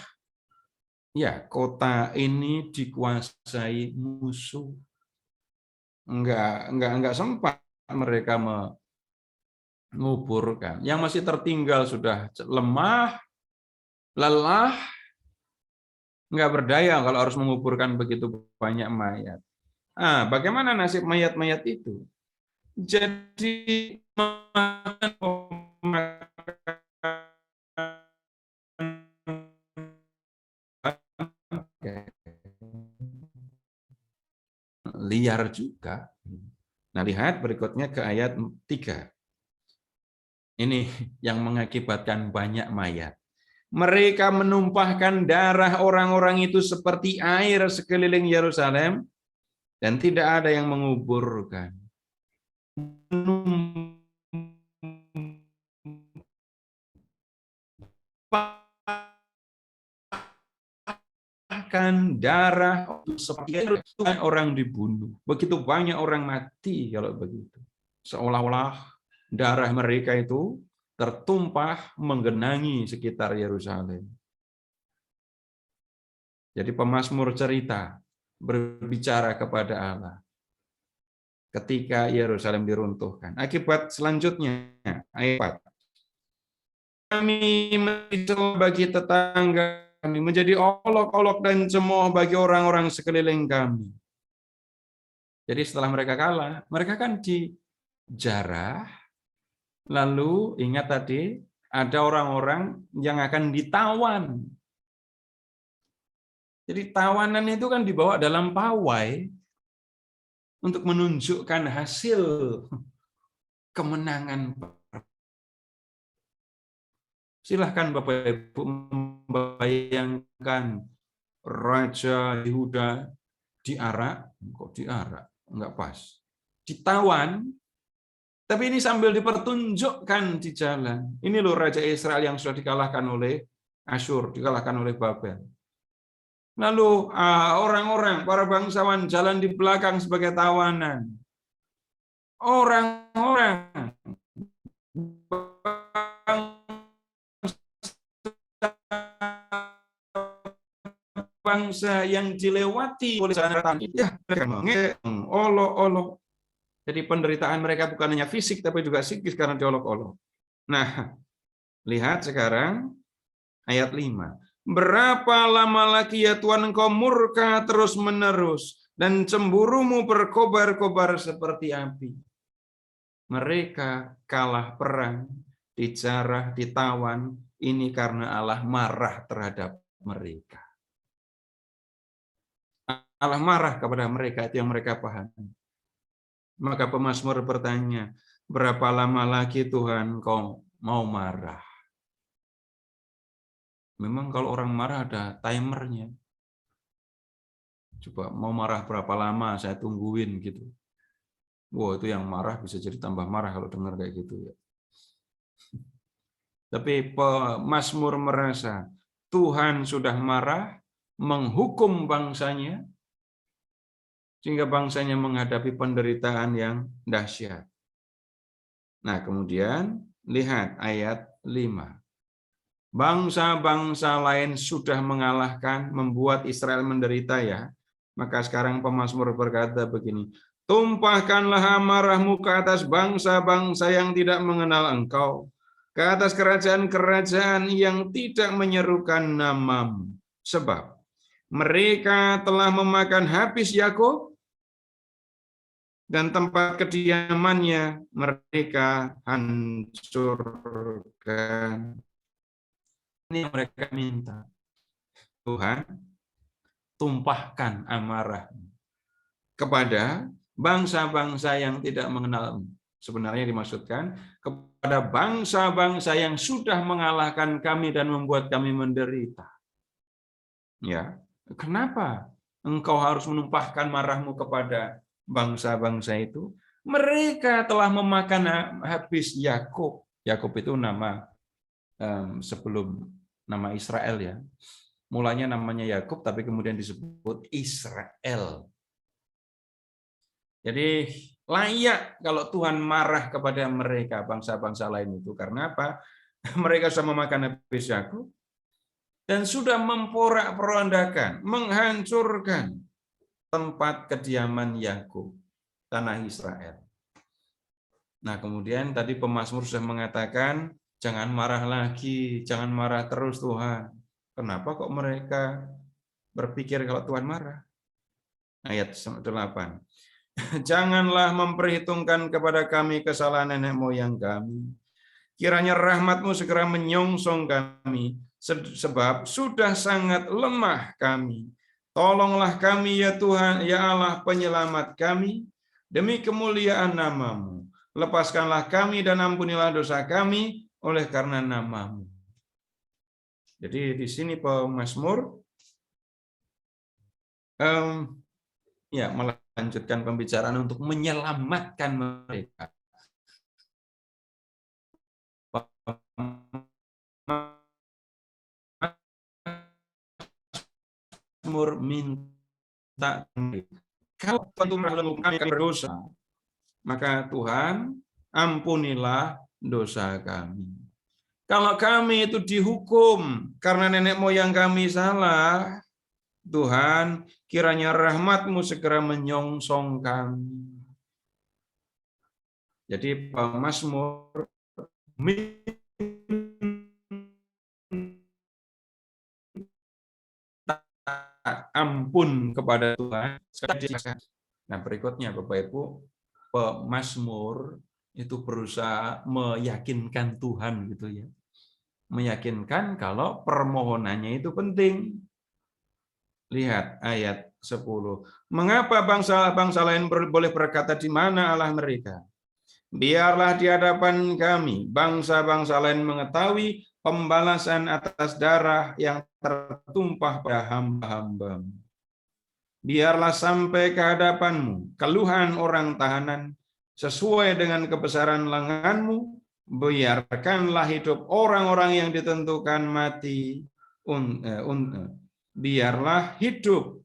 kota ini dikuasai musuh. Enggak sempat mereka menguburkan. Yang masih tertinggal sudah lemah, lelah, enggak berdaya kalau harus menguburkan begitu banyak mayat. Bagaimana nasib mayat-mayat itu? Jadi liar juga. Nah, lihat berikutnya ke ayat 3. Ini yang mengakibatkan banyak mayat. Mereka menumpahkan darah orang-orang itu seperti air sekeliling Yerusalem dan tidak ada yang menguburkan. Menumpahkan darah seperti orang dibunuh. Begitu banyak orang mati kalau begitu. Seolah-olah darah mereka itu tertumpah menggenangi sekitar Yerusalem. Jadi pemazmur cerita berbicara kepada Allah ketika Yerusalem diruntuhkan. Akibat selanjutnya ayat 4. Kami mencela bagi tetangga kami, menjadi olok-olok dan cemooh bagi orang-orang sekeliling kami. Jadi setelah mereka kalah, mereka kan dijarah. Lalu ingat tadi ada orang-orang yang akan ditawan. Jadi tawanan itu kan dibawa dalam pawai untuk menunjukkan hasil kemenangan. Silahkan Bapak Ibu membayangkan Raja Yehuda diarak, kok diarak? Enggak pas. Ditawan, tapi ini sambil dipertunjukkan di jalan. Ini loh Raja Israel yang sudah dikalahkan oleh Asyur, dikalahkan oleh Babel. Lalu orang-orang, para bangsawan jalan di belakang sebagai tawanan. Orang-orang bangsa yang dilewati oleh jalan olok-olok. Jadi penderitaan mereka bukan hanya fisik, tapi juga psikis karena diolok-olok. Nah, lihat sekarang ayat 5. Berapa lama lagi ya Tuhan engkau murka terus-menerus, dan cemburumu berkobar-kobar seperti api. Mereka kalah perang, dijarah, ditawan, ini karena Allah marah terhadap mereka. Allah marah kepada mereka, itu yang mereka pahami. Maka pemazmur bertanya, berapa lama lagi Tuhan kau mau marah? Memang kalau orang marah ada timernya. Coba mau marah berapa lama, saya tungguin gitu. Wow, itu yang marah bisa jadi tambah marah kalau dengar kayak gitu ya. Tapi pemazmur merasa Tuhan sudah marah, menghukum bangsanya, sehingga bangsanya menghadapi penderitaan yang dahsyat. Nah, kemudian lihat ayat 5. Bangsa-bangsa lain sudah mengalahkan, membuat Israel menderita ya. Maka sekarang pemazmur berkata begini, tumpahkanlah amarahmu ke atas bangsa-bangsa yang tidak mengenal engkau, ke atas kerajaan-kerajaan yang tidak menyerukan namamu. Sebab mereka telah memakan habis Yakub, dan tempat kediamannya mereka hancurkan. Ini yang mereka minta. Tuhan, tumpahkan amarah kepada bangsa-bangsa yang tidak mengenal. Sebenarnya dimaksudkan kepada bangsa-bangsa yang sudah mengalahkan kami dan membuat kami menderita. Ya, kenapa engkau harus menumpahkan marahmu kepada bangsa-bangsa itu? Mereka telah memakan habis Yakub. Yakub itu nama sebelum nama Israel ya. Mulanya namanya Yakub tapi kemudian disebut Israel. Jadi layak kalau Tuhan marah kepada mereka, bangsa-bangsa lain itu. Karena apa? Mereka sudah memakan habis Yakub dan sudah memporak-porandakan, menghancurkan tempat kediaman Yakub, tanah Israel. Nah, kemudian tadi pemazmur sudah mengatakan, jangan marah lagi, jangan marah terus Tuhan. Kenapa kok mereka berpikir kalau Tuhan marah? Ayat 8. Janganlah memperhitungkan kepada kami kesalahan nenek moyang kami. Kiranya rahmat-Mu segera menyongsong kami, sebab sudah sangat lemah kami. Tolonglah kami ya Tuhan, ya Allah penyelamat kami, demi kemuliaan nama-Mu. Lepaskanlah kami dan ampunilah dosa kami oleh karena nama-Mu. Jadi di sini pemazmur ya melanjutkan pembicaraan untuk menyelamatkan mereka. Pemazmur minta, kalau kami berdosa, maka Tuhan ampunilah dosa kami. Kalau kami itu dihukum karena nenek moyang kami salah, Tuhan, kiranya rahmat-Mu segera menyongsong kami. Jadi pemazmur ampun kepada Tuhan. Nah, berikutnya Bapak Ibu, pemazmur itu berusaha meyakinkan Tuhan gitu ya. Meyakinkan kalau permohonannya itu penting. Lihat ayat 10. Mengapa bangsa-bangsa lain boleh berkata di mana Allah mereka? Biarlah di hadapan kami bangsa-bangsa lain mengetahui pembalasan atas darah yang tertumpah pada hamba-hamba-Mu. Biarlah sampai ke hadapan-Mu keluhan orang tahanan sesuai dengan kebesaran lengan-Mu. Biarkanlah hidup orang-orang yang ditentukan mati. Biarlah hidup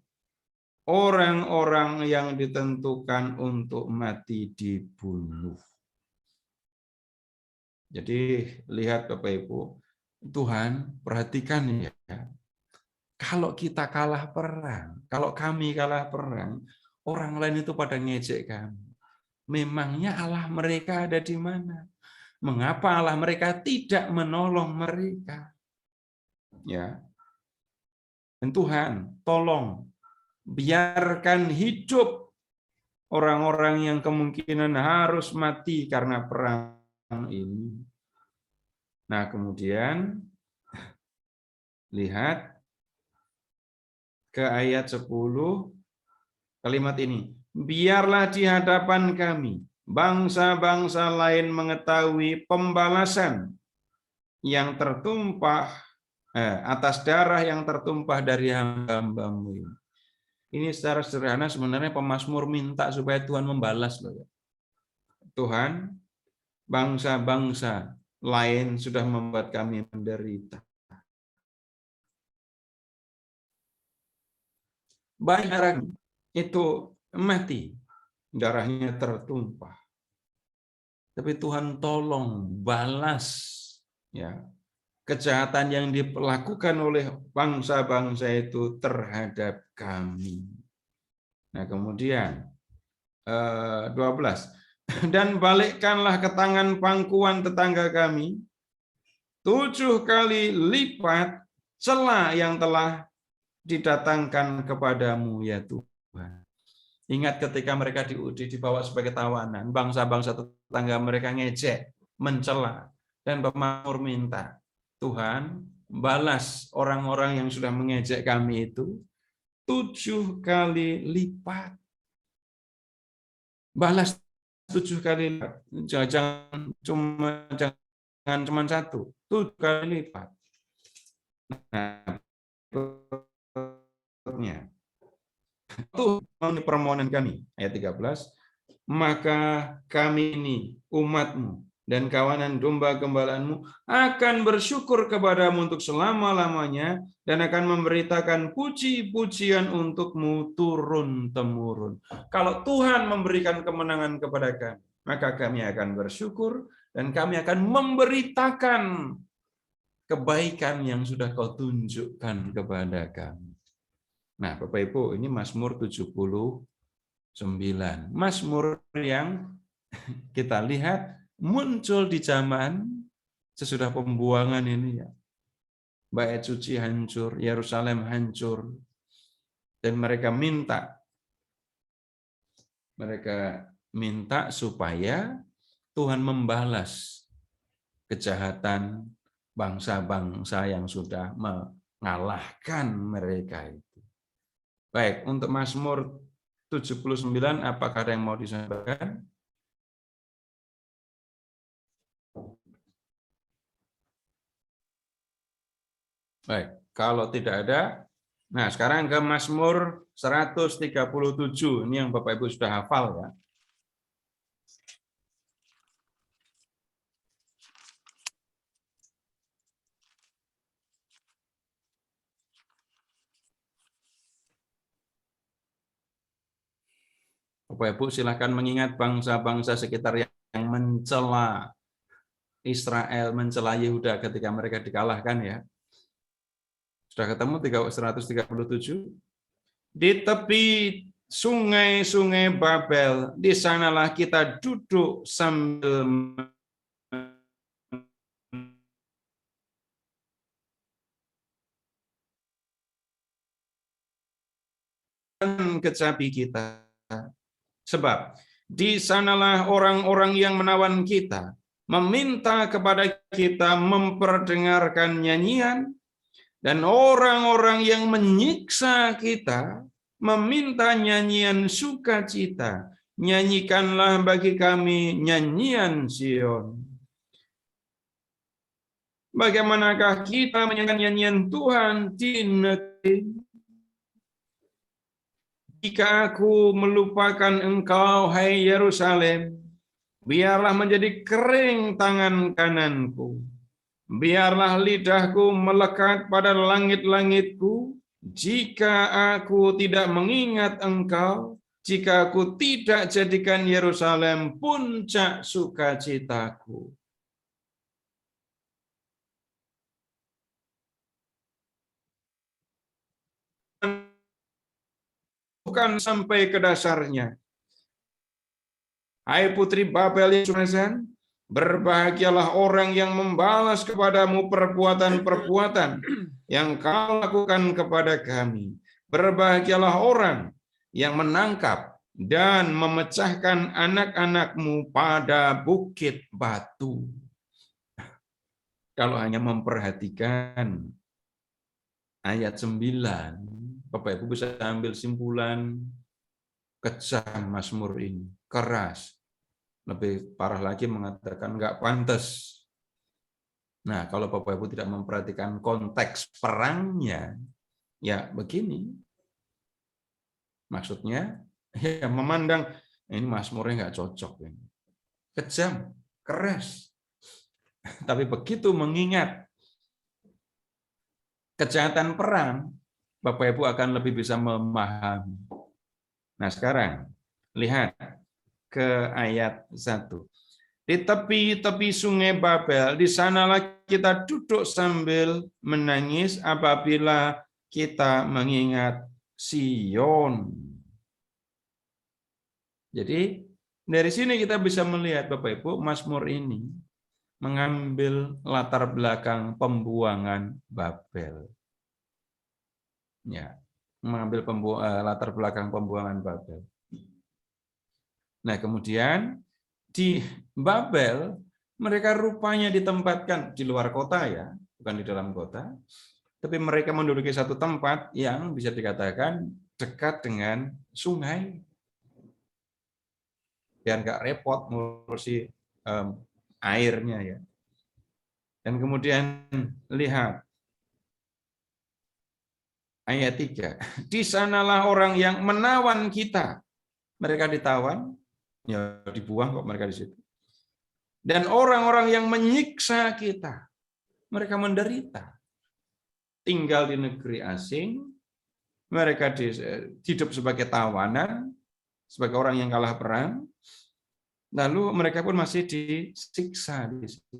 orang-orang yang ditentukan untuk mati dibunuh. Jadi lihat Bapak Ibu, Tuhan perhatikan ya. Kalau kita kalah perang, kalau kami kalah perang, orang lain itu pada ngejek kami. Memangnya Allah mereka ada di mana? Mengapa Allah mereka tidak menolong mereka? Ya. Dan Tuhan, tolong biarkan hidup orang-orang yang kemungkinan harus mati karena perang ini. Nah, kemudian lihat ke ayat 10, kalimat ini. Biarlah di hadapan kami bangsa-bangsa lain mengetahui pembalasan yang tertumpah atas darah yang tertumpah dari hamba-Mu. Ini secara sederhana sebenarnya pemazmur minta supaya Tuhan membalas loh ya. Tuhan, bangsa-bangsa lain sudah membuat kami menderita. Banyak itu mati, darahnya tertumpah. Tapi Tuhan tolong balas ya kejahatan yang dilakukan oleh bangsa-bangsa itu terhadap kami. Nah, kemudian 12. Dan balikkanlah ke tangan pangkuan tetangga kami 7 kali lipat cela yang telah didatangkan kepadamu ya Tuhan. Ingat ketika mereka dibawa sebagai tawanan, bangsa-bangsa tetangga mereka ngejek, mencela, dan pemazmur minta, Tuhan, balas orang-orang yang sudah mengejek kami itu 7 kali lipat. Balas 7 kali lipat. Jangan cuma 1, 7 kali lipat. Nah, itu permohonan kami ayat 13. Maka kami ini umat-Mu dan kawanan domba gembalaanmu akan bersyukur kepadamu untuk selama-lamanya dan akan memberitakan puji-pujian untukmu turun-temurun. Kalau Tuhan memberikan kemenangan kepada kami, maka kami akan bersyukur dan kami akan memberitakan kebaikan yang sudah kau tunjukkan kepada kami. Nah, Bapak Ibu, ini Mazmur 79. Mazmur yang kita lihat muncul di zaman sesudah pembuangan ini ya. Bait suci hancur, Yerusalem hancur. Dan mereka minta supaya Tuhan membalas kejahatan bangsa-bangsa yang sudah mengalahkan mereka itu. Baik, untuk Mazmur 79 apakah ada yang mau disampaikan? Baik, kalau tidak ada, nah sekarang ke Mazmur 137. Ini yang Bapak Ibu sudah hafal ya. Bapak Ibu silakan mengingat bangsa-bangsa sekitar yang mencela Israel, mencela Yehuda ketika mereka dikalahkan ya. Sudah ketemu 137? Di tepi sungai-sungai Babel, di sanalah kita duduk sambil kecapi kita. Sebab di sanalah orang-orang yang menawan kita, meminta kepada kita memperdengarkan nyanyian, dan orang-orang yang menyiksa kita meminta nyanyian sukacita. Nyanyikanlah bagi kami nyanyian Sion. Bagaimanakah kita menyanyikan nyanyian Tuhan di negeri? Jika aku melupakan engkau, hai Yerusalem, biarlah menjadi kering tangan kananku. Biarlah lidahku melekat pada langit-langitku, jika aku tidak mengingat engkau, jika aku tidak jadikan Yerusalem puncak sukacitaku. Bukan sampai ke dasarnya. Hai putri Babel yang Sunesan, berbahagialah orang yang membalas kepadamu perbuatan-perbuatan yang kau lakukan kepada kami. Berbahagialah orang yang menangkap dan memecahkan anak-anakmu pada bukit batu. Kalau hanya memperhatikan ayat 9, Bapak Ibu bisa ambil simpulan kejam Mazmur ini, keras. Lebih parah lagi mengatakan nggak pantas. Nah, kalau Bapak Ibu tidak memperhatikan konteks perangnya, ya begini. Maksudnya, ya memandang ini Mazmurnya nggak cocok. Ini. Kejam, keras. Tapi begitu mengingat kejahatan perang, Bapak Ibu akan lebih bisa memahami. Nah, sekarang lihat ke ayat 1. Di tepi-tepi sungai Babel, di sanalah kita duduk sambil menangis apabila kita mengingat Sion. Jadi, dari sini kita bisa melihat Bapak Ibu, Mazmur ini mengambil latar belakang pembuangan Babel. Ya, mengambil latar belakang pembuangan Babel. Nah, kemudian di Babel, mereka rupanya ditempatkan di luar kota ya, bukan di dalam kota. Tapi mereka menduduki satu tempat yang bisa dikatakan dekat dengan sungai. Biar nggak repot ngurusi airnya ya. Dan kemudian lihat ayat 3. Di sanalah orang yang menawan kita. Mereka ditawan, ya dibuang kok mereka di situ. Dan orang-orang yang menyiksa kita, mereka menderita. Tinggal di negeri asing, mereka hidup sebagai tawanan, sebagai orang yang kalah perang, lalu mereka pun masih disiksa di situ.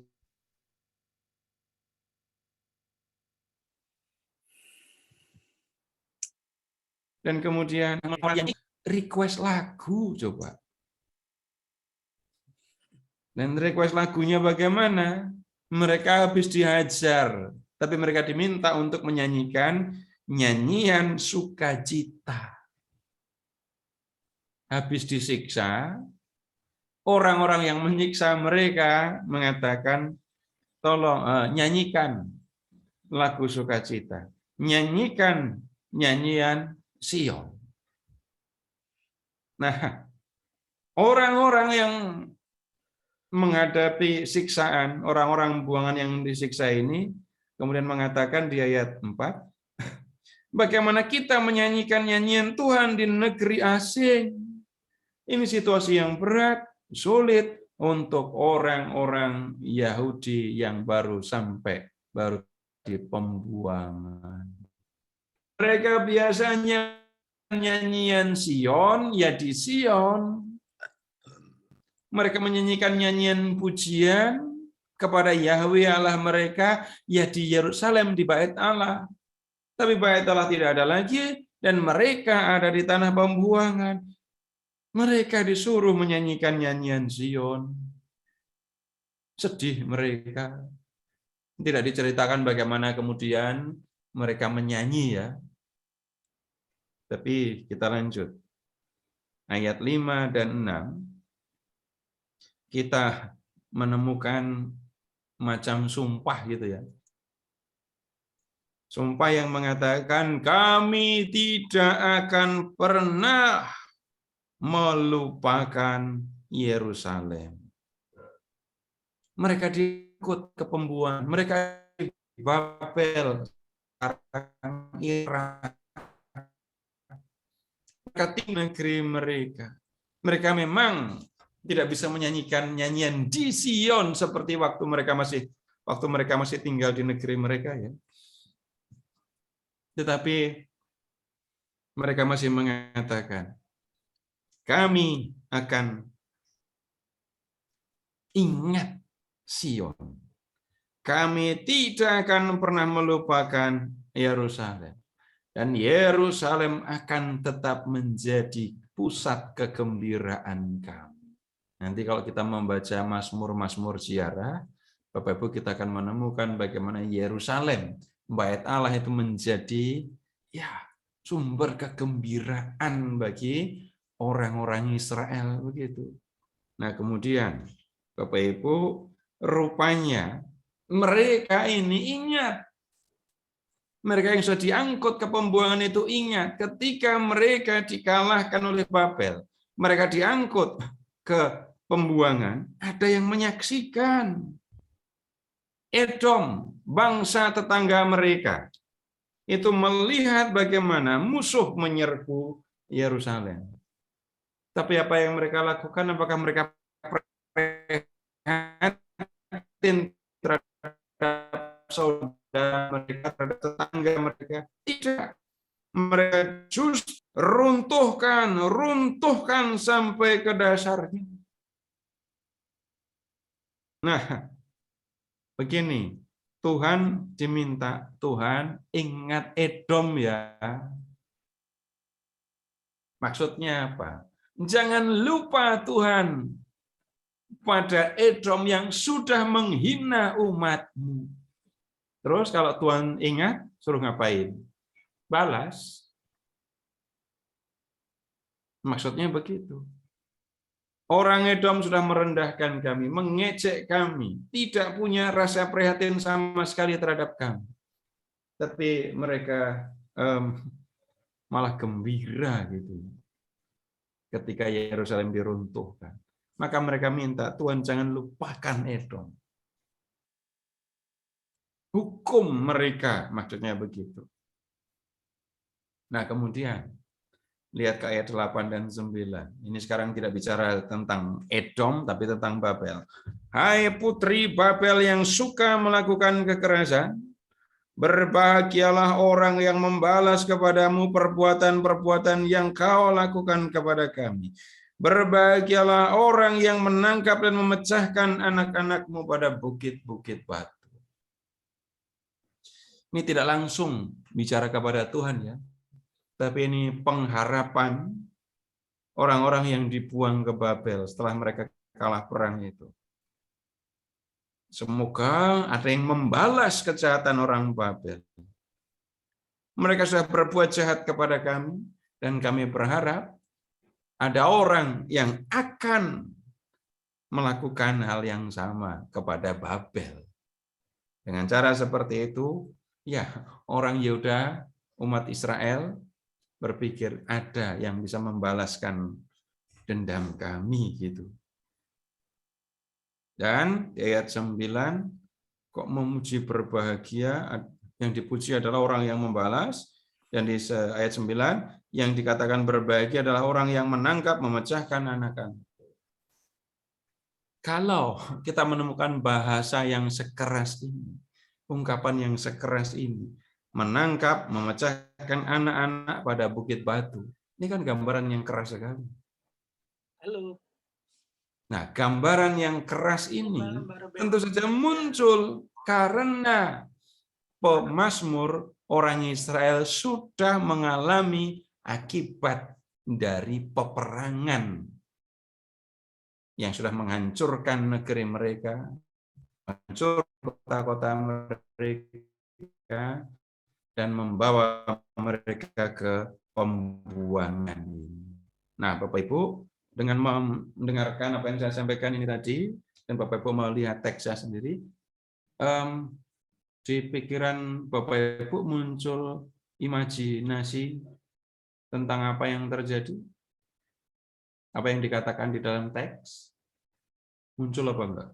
Dan kemudian request lagu coba. Dan request lagunya bagaimana? Mereka habis dihajar, tapi mereka diminta untuk menyanyikan nyanyian sukacita. Habis disiksa, orang-orang yang menyiksa mereka mengatakan, tolong nyanyikan lagu sukacita. Nyanyikan nyanyian Sion. Nah, orang-orang yang menghadapi siksaan, orang-orang buangan yang disiksa ini, kemudian mengatakan di ayat 4, bagaimana kita menyanyikan nyanyian Tuhan di negeri asing? Ini situasi yang berat, sulit untuk orang-orang Yahudi yang baru di pembuangan. Mereka biasanya nyanyian Sion, ya di Sion. Mereka menyanyikan nyanyian pujian kepada Yahweh Allah mereka, ya di Yerusalem, di bait Allah. Tapi bait Allah tidak ada lagi, dan mereka ada di tanah pembuangan. Mereka disuruh menyanyikan nyanyian Zion. Sedih mereka. Tidak diceritakan bagaimana kemudian mereka menyanyi ya. Tapi kita lanjut. Ayat 5 dan 6. Kita menemukan macam sumpah gitu ya. Sumpah yang mengatakan kami tidak akan pernah melupakan Yerusalem. Mereka diikut ke pembuangan, mereka di Babel, Irak, mereka tinggal negeri mereka. Mereka memang tidak bisa menyanyikan nyanyian di Sion seperti waktu mereka masih tinggal di negeri mereka ya. Tetapi mereka masih mengatakan, kami akan ingat Sion. Kami tidak akan pernah melupakan Yerusalem. Dan Yerusalem akan tetap menjadi pusat kegembiraan kami. Nanti kalau kita membaca Mazmur-Mazmur ziarah, Bapak Ibu kita akan menemukan bagaimana Yerusalem, bait Allah itu menjadi ya sumber kegembiraan bagi orang-orang Israel begitu. Nah, kemudian Bapak Ibu, rupanya mereka ini ingat. Mereka yang sudah diangkut ke pembuangan itu ingat ketika mereka dikalahkan oleh Babel. Mereka diangkut ke pembuangan, ada yang menyaksikan. Edom, bangsa tetangga mereka, itu melihat bagaimana musuh menyerbu Yerusalem. Tapi apa yang mereka lakukan? Apakah mereka prihatin terhadap saudara mereka, terhadap tetangga mereka? Tidak. Mereka justru runtuhkan sampai ke dasarnya. Nah, begini, Tuhan diminta, Tuhan ingat Edom ya. Maksudnya apa? Jangan lupa Tuhan pada Edom yang sudah menghina umat-Mu. Terus kalau Tuhan ingat, suruh ngapain? Balas. Maksudnya begitu. Orang Edom sudah merendahkan kami, mengejek kami, tidak punya rasa prihatin sama sekali terhadap kami. Tapi mereka malah gembira gitu ketika Yerusalem diruntuhkan. Maka mereka minta, Tuhan jangan lupakan Edom. Hukum mereka, maksudnya begitu. Nah, kemudian lihat ke ayat 8 dan 9. Ini sekarang tidak bicara tentang Edom, tapi tentang Babel. Hai putri Babel yang suka melakukan kekerasan, berbahagialah orang yang membalas kepadamu perbuatan-perbuatan yang kau lakukan kepada kami. Berbahagialah orang yang menangkap dan memecahkan anak-anakmu pada bukit-bukit batu. Ini tidak langsung bicara kepada Tuhan ya, tapi ini pengharapan orang-orang yang dibuang ke Babel setelah mereka kalah perang itu. Semoga ada yang membalas kejahatan orang Babel. Mereka sudah berbuat jahat kepada kami, dan kami berharap ada orang yang akan melakukan hal yang sama kepada Babel. Dengan cara seperti itu, ya orang Yehuda, umat Israel, berpikir ada yang bisa membalaskan dendam kami gitu. Dan di ayat 9, kok memuji berbahagia, yang dipuji adalah orang yang membalas, dan di ayat 9, yang dikatakan berbahagia adalah orang yang menangkap, memecahkan anak-anak. Kalau kita menemukan bahasa yang sekeras ini, ungkapan yang sekeras ini, menangkap, memecahkan anak-anak pada bukit batu, ini kan gambaran yang keras sekali. Halo. Nah, gambaran yang keras ini tentu saja muncul karena pemazmur orang Israel sudah mengalami akibat dari peperangan yang sudah menghancurkan negeri mereka, menghancurkan kota-kota mereka, dan membawa mereka ke pembuangan. Nah, Bapak Ibu, dengan mendengarkan apa yang saya sampaikan ini tadi, dan Bapak Ibu melihat teksnya sendiri, di pikiran Bapak Ibu muncul imajinasi tentang apa yang terjadi, apa yang dikatakan di dalam teks, muncul apa enggak?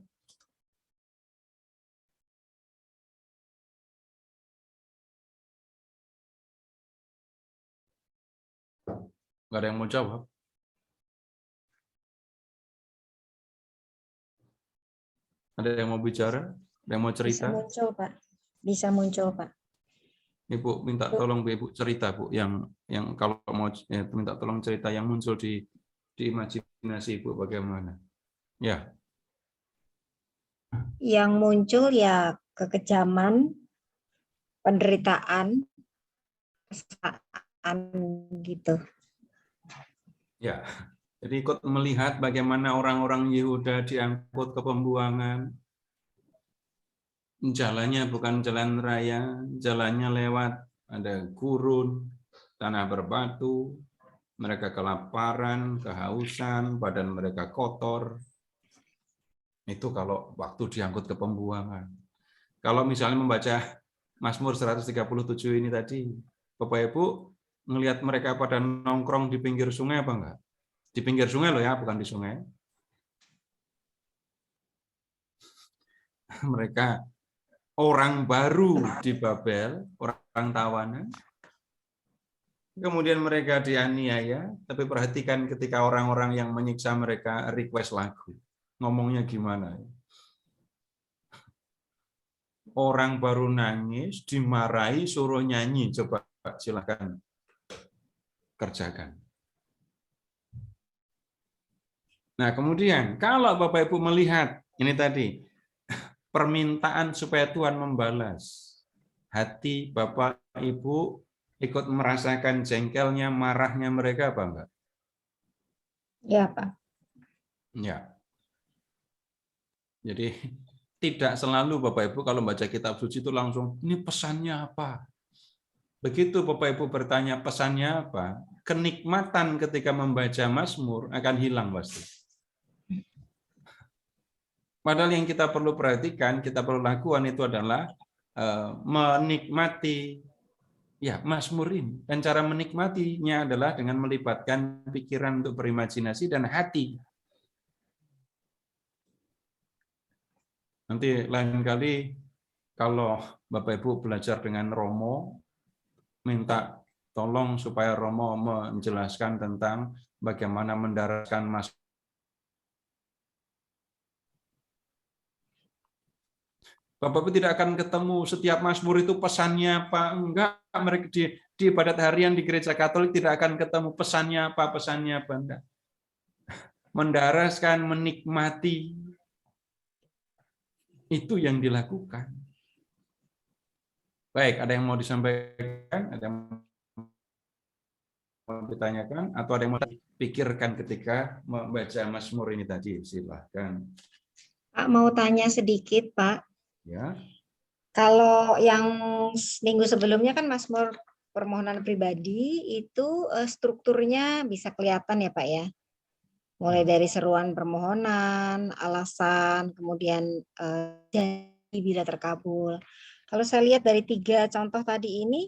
Enggak ada yang mau jawab? Ada yang mau bicara? Ada yang mau cerita? Bisa muncul, Pak. Bisa muncul, Pak. Ibu minta tolong Ibu cerita, Bu, yang kalau mau minta tolong cerita yang muncul di imajinasi Ibu bagaimana? Ya. Yang muncul ya kekejaman, penderitaan, kesalahan gitu. Ya. Jadi ikut melihat bagaimana orang-orang Yehuda diangkut ke pembuangan. Jalannya bukan jalan raya, jalannya lewat ada gurun, tanah berbatu, mereka kelaparan, kehausan, badan mereka kotor. Itu kalau waktu diangkut ke pembuangan. Kalau misalnya membaca Mazmur 137 ini tadi, Bapak Ibu ngelihat mereka pada nongkrong di pinggir sungai apa enggak? Di pinggir sungai loh ya, bukan di sungai. Mereka orang baru di Babel, orang tawanan. Kemudian mereka dianiaya, tapi perhatikan ketika orang-orang yang menyiksa mereka request lagu. Ngomongnya gimana? Orang baru nangis, dimarahi, suruh nyanyi. Coba silakan kerjakan. Nah, kemudian kalau Bapak Ibu melihat ini tadi permintaan supaya Tuhan membalas, hati Bapak Ibu ikut merasakan jengkelnya, marahnya mereka apa enggak? Ya, Pak. Ya. Jadi tidak selalu Bapak Ibu kalau baca kitab suci itu langsung ini pesannya apa? Begitu Bapak Ibu bertanya pesannya apa, kenikmatan ketika membaca Mazmur akan hilang pasti. Padahal yang kita perlu perhatikan, kita perlu lakukan itu adalah menikmati ya Mazmur ini. Dan cara menikmatinya adalah dengan melibatkan pikiran untuk berimajinasi dan hati. Nanti lain kali kalau Bapak Ibu belajar dengan Romo, minta tolong supaya Romo menjelaskan tentang bagaimana mendaratkan Mazmur. Bapak Ibu tidak akan ketemu setiap Mazmur itu pesannya apa, enggak. Mereka di ibadat harian di gereja Katolik tidak akan ketemu pesannya apa, enggak. Mendaraskan, menikmati, itu yang dilakukan. Baik, ada yang mau disampaikan, ada yang mau ditanyakan, atau ada yang mau dipikirkan ketika membaca Mazmur ini tadi? Silahkan. Pak mau tanya sedikit, Pak. Ya. Kalau yang minggu sebelumnya kan Mazmur permohonan pribadi itu strukturnya bisa kelihatan ya, Pak ya. Mulai dari seruan permohonan, alasan, kemudian janji bila terkabul. Kalau saya lihat dari 3 contoh tadi ini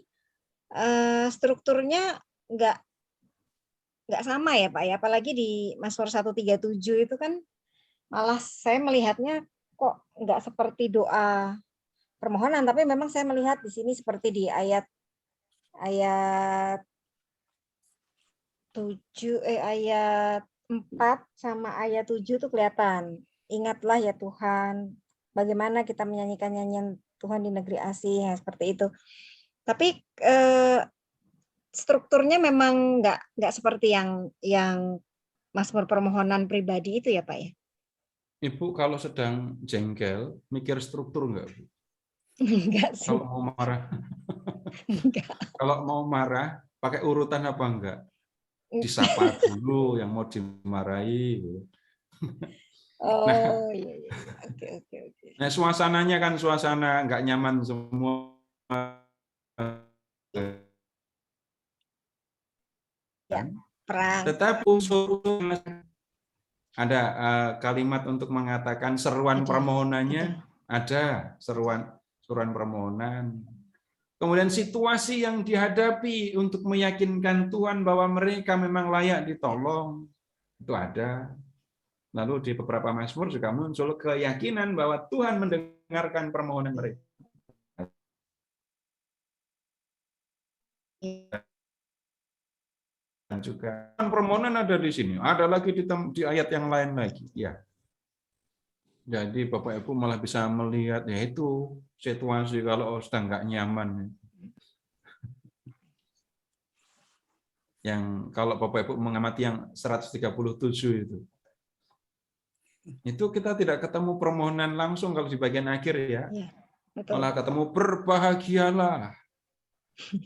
strukturnya nggak sama ya, Pak ya. Apalagi di Mazmur 137 itu kan malah saya melihatnya kok nggak seperti doa permohonan, tapi memang saya melihat di sini seperti di ayat 4 sama ayat 7 itu kelihatan. Ingatlah ya Tuhan, bagaimana kita menyanyikan nyanyian Tuhan di negeri asing, seperti itu. Tapi strukturnya memang nggak seperti yang Mazmur permohonan pribadi itu ya, Pak ya. Ibu kalau sedang jengkel, mikir struktur enggak, Bu? Enggak sih. Kalau mau marah, Enggak. kalau mau marah, pakai urutan apa enggak? Disapa dulu yang mau dimarahi. Oh iya. Oke. Nah, suasananya kan suasana enggak nyaman semua. Ya, perang. Tetapi unsur ada kalimat untuk mengatakan seruan permohonannya, ada seruan permohonan. Kemudian situasi yang dihadapi untuk meyakinkan Tuhan bahwa mereka memang layak ditolong, itu ada. Lalu di beberapa Mazmur juga muncul keyakinan bahwa Tuhan mendengarkan permohonan mereka. Dan juga permohonan ada di sini, ada lagi di ayat yang lain lagi. Ya. Jadi Bapak Ibu malah bisa melihat ya itu situasi kalau sedang nggak nyaman. Yang kalau Bapak Ibu mengamati yang 137 itu kita tidak ketemu permohonan langsung kalau di bagian akhir ya. Betul. Malah ketemu berbahagialah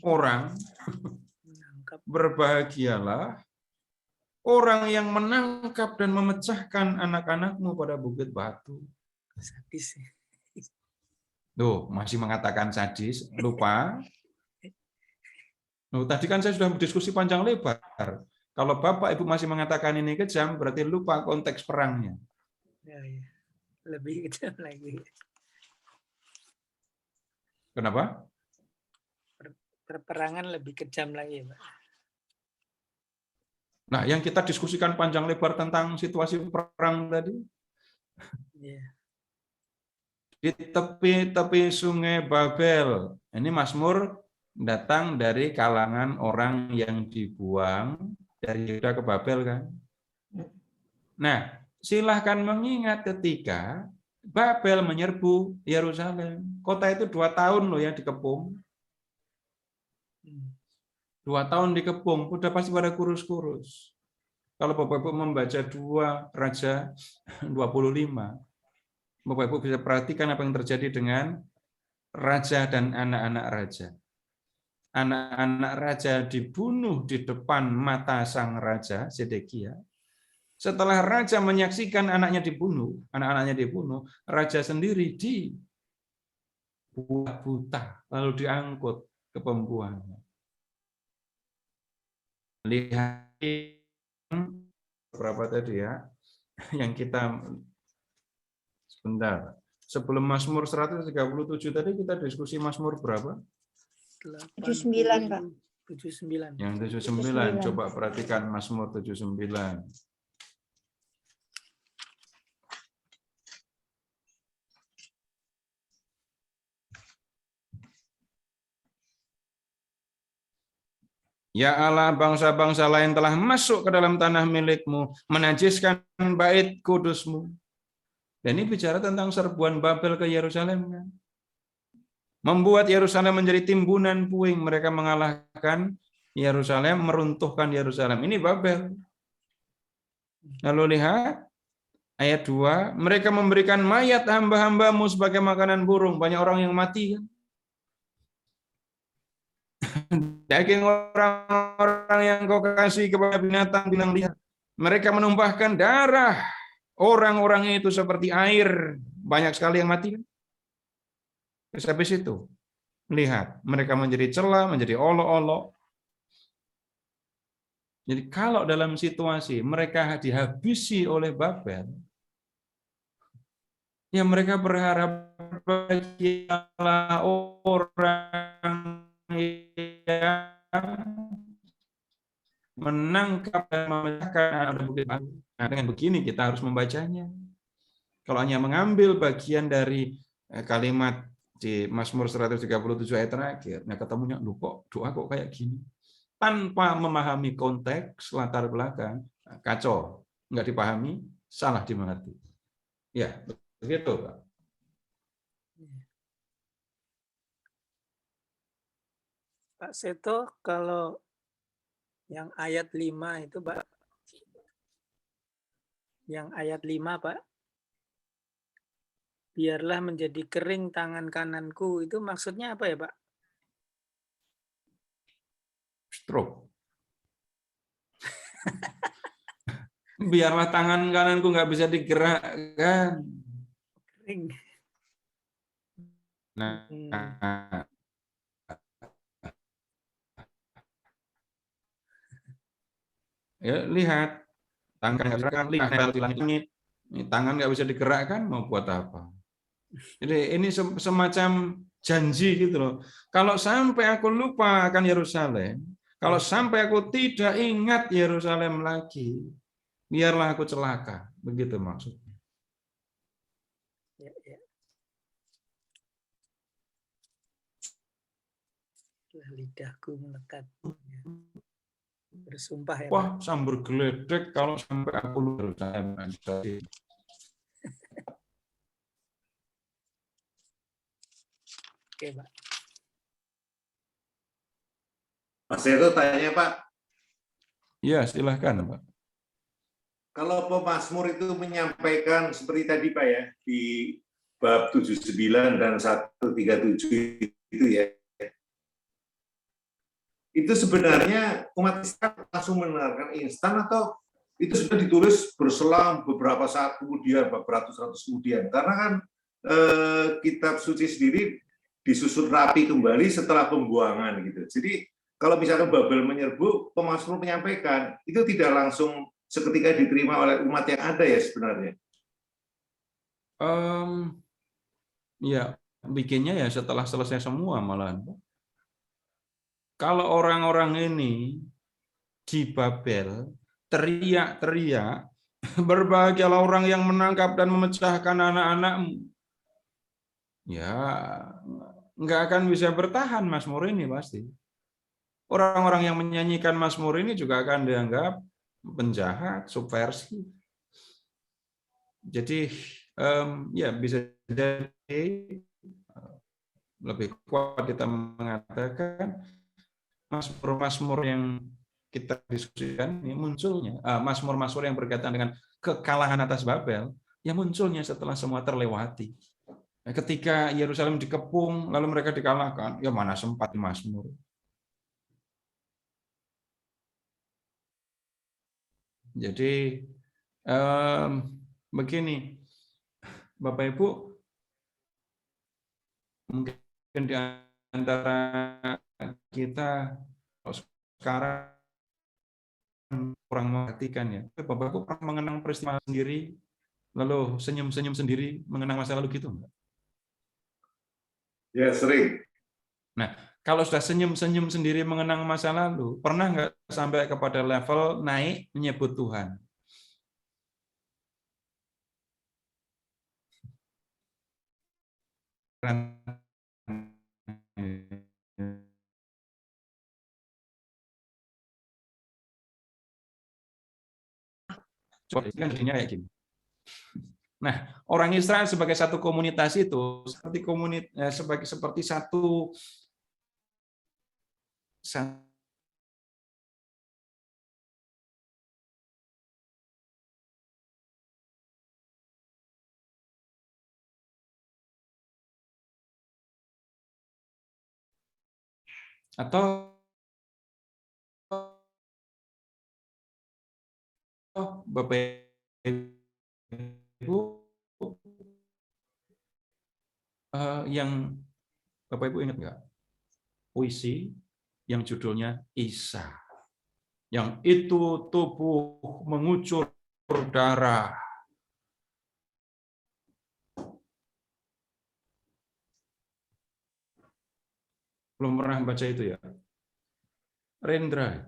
orang, berbahagialah orang yang menangkap dan memecahkan anak-anakmu pada bukit batu. Sadis. Loh, masih mengatakan sadis, lupa. Loh, tadi kan saya sudah berdiskusi panjang lebar. Kalau Bapak Ibu masih mengatakan ini kejam, berarti lupa konteks perangnya. Ya. Lebih kejam lagi. Kenapa? Perperangan lebih kejam lagi, Pak. Nah, yang kita diskusikan panjang lebar tentang situasi perang tadi, di tepi-tepi sungai Babel. Ini Mazmur datang dari kalangan orang yang dibuang dari Yehuda ke Babel kan. Nah, silahkan mengingat ketika Babel menyerbu Yerusalem. Kota itu 2 tahun loh ya dikepung. 2 tahun dikepung, udah pasti pada kurus-kurus. Kalau Bapak Ibu membaca 2 Raja 25, Bapak Ibu bisa perhatikan apa yang terjadi dengan raja dan anak-anak raja. Anak-anak raja dibunuh di depan mata sang raja Zedekia. Setelah raja menyaksikan anaknya dibunuh, anak-anaknya dibunuh, raja sendiri dibuat buta lalu diangkut ke pembuangan. Lihat berapa tadi ya yang kita sebentar sebelum Mazmur 137 tadi kita diskusi Mazmur berapa? 79, Pak. 79. Yang 79. Coba perhatikan Mazmur 79. Ya Allah, bangsa-bangsa lain telah masuk ke dalam tanah milik-Mu, menajiskan bait kudus-Mu. Dan ini bicara tentang serbuan Babel ke Yerusalem kan. Membuat Yerusalem menjadi timbunan puing. Mereka mengalahkan Yerusalem, meruntuhkan Yerusalem. Ini Babel. Lalu lihat ayat 2, mereka memberikan mayat hamba-hambamu sebagai makanan burung. Banyak orang yang mati kan. Daging orang-orang yang kau kasih kepada binatang-binatang liar. Mereka menumpahkan darah orang-orang itu seperti air. Banyak sekali yang mati kan. Terus habis itu, lihat, mereka menjadi celah, menjadi olok-olok. Jadi kalau dalam situasi mereka dihabisi oleh Babel, ya mereka berharap bagilah orang yang menangkap dan memecahkan anak bukit baru. Nah, dengan begini kita harus membacanya. Kalau hanya mengambil bagian dari kalimat di Mazmur 137 ayat terakhir, nah ketemunya, lu kok doa kok kayak gini. Tanpa memahami konteks, latar belakang, kacau. Nggak dipahami, salah dimengerti. Ya, begitu, Pak. Pak Seto, kalau yang ayat 5 itu, Pak. Yang ayat 5, Pak. Biarlah menjadi kering tangan kananku, itu maksudnya apa ya, Pak? Stroke. Biarlah tangan kananku nggak bisa digerakkan. Kering. Nah, ya lihat, tangan nggak bisa digerakkan, lihat di langit, tangan nggak bisa digerakkan, mau buat apa? Jadi ini semacam janji gitu loh. Kalau sampai aku lupa akan Yerusalem, kalau sampai aku tidak ingat Yerusalem lagi, biarlah aku celaka. Begitu maksudnya. Ya, ya. Lidahku melekat. Bersumpah ya, Wah, Pak. sambur geledek kalau sampai aku lupa Yerusalem. Oke, Pak. Mas Seto tanya, Pak. Ya, silahkan, Pak. Kalau pemazmur itu menyampaikan seperti tadi, Pak, ya, di bab 79 dan 137 itu ya, itu sebenarnya umat Islam langsung mendengarkan instan atau itu sudah ditulis berselang beberapa saat kemudian, beratus-ratus kemudian? Karena kan kitab suci sendiri disusun rapi kembali setelah pembuangan gitu. Jadi kalau misalkan Babel menyerbu, pemazmur menyampaikan, itu tidak langsung seketika diterima oleh umat yang ada ya sebenarnya. Ya, bikinnya ya setelah selesai semua malahan. Kalau orang-orang ini di Babel teriak-teriak, berbahagialah orang yang menangkap dan memecahkan anak-anakmu. Ya, nggak akan bisa bertahan Mazmur ini pasti. Orang-orang yang menyanyikan Mazmur ini juga akan dianggap penjahat, subversi. Jadi, ya bisa jadi lebih kuat kita mengatakan Mazmur-mazmur yang kita diskusikan ini munculnya, mazmur-mazmur yang berkaitan dengan kekalahan atas Babel, yang munculnya setelah semua terlewati. Ketika Yerusalem dikepung, lalu mereka dikalahkan, ya mana sempat mazmur. Jadi begini, Bapak Ibu, mungkin di antara kita sekarang kurang memperhatikan ya. Bapak Ibu pernah mengenang peristiwa sendiri, lalu senyum-senyum sendiri mengenang masa lalu gitu enggak? Ya, sering. Nah, kalau sudah senyum-senyum sendiri mengenang masa lalu, pernah nggak sampai kepada level naik menyebut Tuhan? Coba kan jadinya kayak gini. Nah, orang Israel sebagai satu komunitas itu seperti satu atau Bapak Ibu yang Bapak Ibu ingat nggak puisi yang judulnya Isa, yang itu tubuh mengucur darah. Belum pernah baca itu ya? Rendra.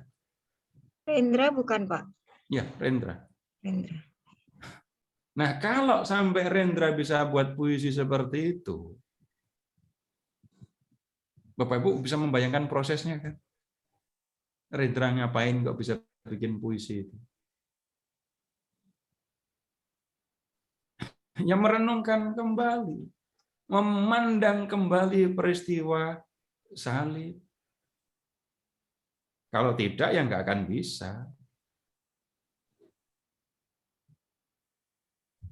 Rendra bukan, Pak? Ya, Rendra. Rendra. Nah, kalau sampai Rendra bisa buat puisi seperti itu, Bapak Ibu bisa membayangkan prosesnya kan? Rendra ngapain kok bisa bikin puisi itu? Yang merenungkan kembali, memandang kembali peristiwa salib. Kalau tidak, ya nggak akan bisa.